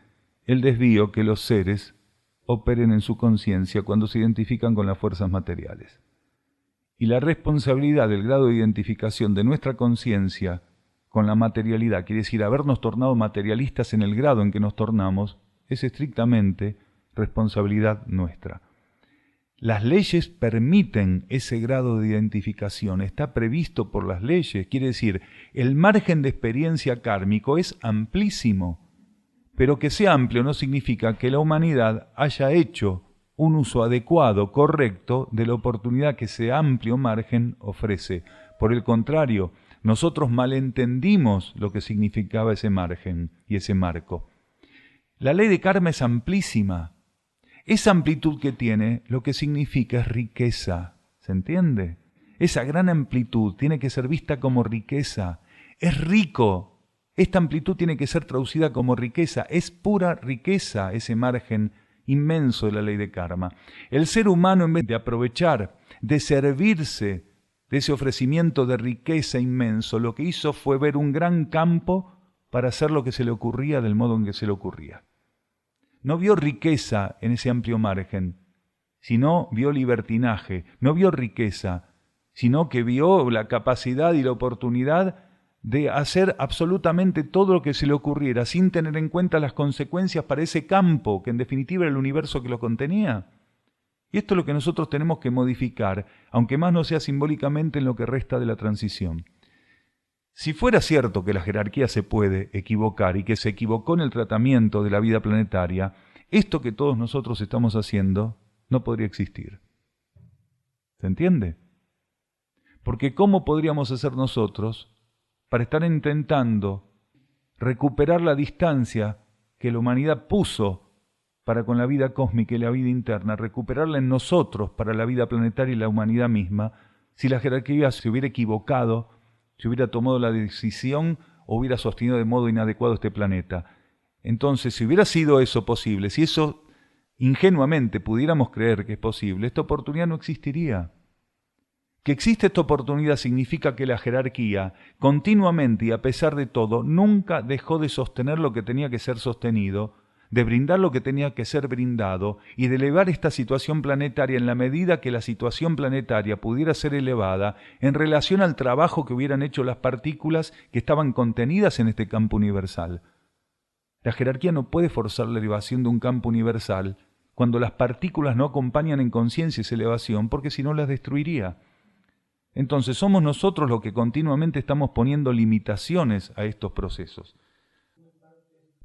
el desvío que los seres operen en su conciencia cuando se identifican con las fuerzas materiales. Y la responsabilidad del grado de identificación de nuestra conciencia con la materialidad, quiere decir habernos tornado materialistas en el grado en que nos tornamos, es estrictamente responsabilidad nuestra. Las leyes permiten ese grado de identificación, está previsto por las leyes, quiere decir, el margen de experiencia kármico es amplísimo, pero que sea amplio no significa que la humanidad haya hecho un uso adecuado, correcto, de la oportunidad que ese amplio margen ofrece. Por el contrario, nosotros malentendimos lo que significaba ese margen y ese marco. La ley de karma es amplísima. Esa amplitud que tiene, lo que significa es riqueza. ¿Se entiende? Esa gran amplitud tiene que ser vista como riqueza. Es rico. Esta amplitud tiene que ser traducida como riqueza. Es pura riqueza ese margen inmenso de la ley de karma. El ser humano, en vez de aprovechar, de servirse de ese ofrecimiento de riqueza inmenso, lo que hizo fue ver un gran campo para hacer lo que se le ocurría del modo en que se le ocurría. No vio riqueza en ese amplio margen, sino vio libertinaje. No vio riqueza, sino que vio la capacidad y la oportunidad de hacer absolutamente todo lo que se le ocurriera, sin tener en cuenta las consecuencias para ese campo, que en definitiva era el universo que lo contenía. Y esto es lo que nosotros tenemos que modificar, aunque más no sea simbólicamente en lo que resta de la transición. Si fuera cierto que la jerarquía se puede equivocar y que se equivocó en el tratamiento de la vida planetaria, esto que todos nosotros estamos haciendo no podría existir. ¿Se entiende? Porque ¿cómo podríamos hacer nosotros para estar intentando recuperar la distancia que la humanidad puso para con la vida cósmica y la vida interna, recuperarla en nosotros para la vida planetaria y la humanidad misma, si la jerarquía se hubiera equivocado, si hubiera tomado la decisión o hubiera sostenido de modo inadecuado este planeta? Entonces, si hubiera sido eso posible, si eso ingenuamente pudiéramos creer que es posible, esta oportunidad no existiría. Que existe esta oportunidad significa que la jerarquía, continuamente y a pesar de todo, nunca dejó de sostener lo que tenía que ser sostenido, de brindar lo que tenía que ser brindado y de elevar esta situación planetaria en la medida que la situación planetaria pudiera ser elevada en relación al trabajo que hubieran hecho las partículas que estaban contenidas en este campo universal. La jerarquía no puede forzar la elevación de un campo universal cuando las partículas no acompañan en conciencia esa elevación, porque si no las destruiría. Entonces somos nosotros los que continuamente estamos poniendo limitaciones a estos procesos.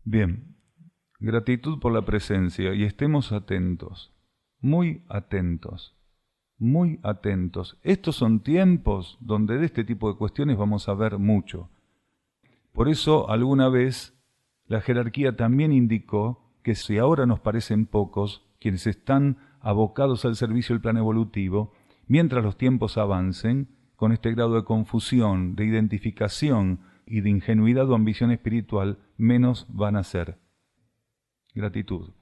Bien. Gratitud por la presencia y estemos atentos, muy atentos, muy atentos. Estos son tiempos donde de este tipo de cuestiones vamos a ver mucho. Por eso alguna vez la jerarquía también indicó que si ahora nos parecen pocos quienes están abocados al servicio del plan evolutivo, mientras los tiempos avancen, con este grado de confusión, de identificación y de ingenuidad o ambición espiritual, menos van a ser. Gratitud.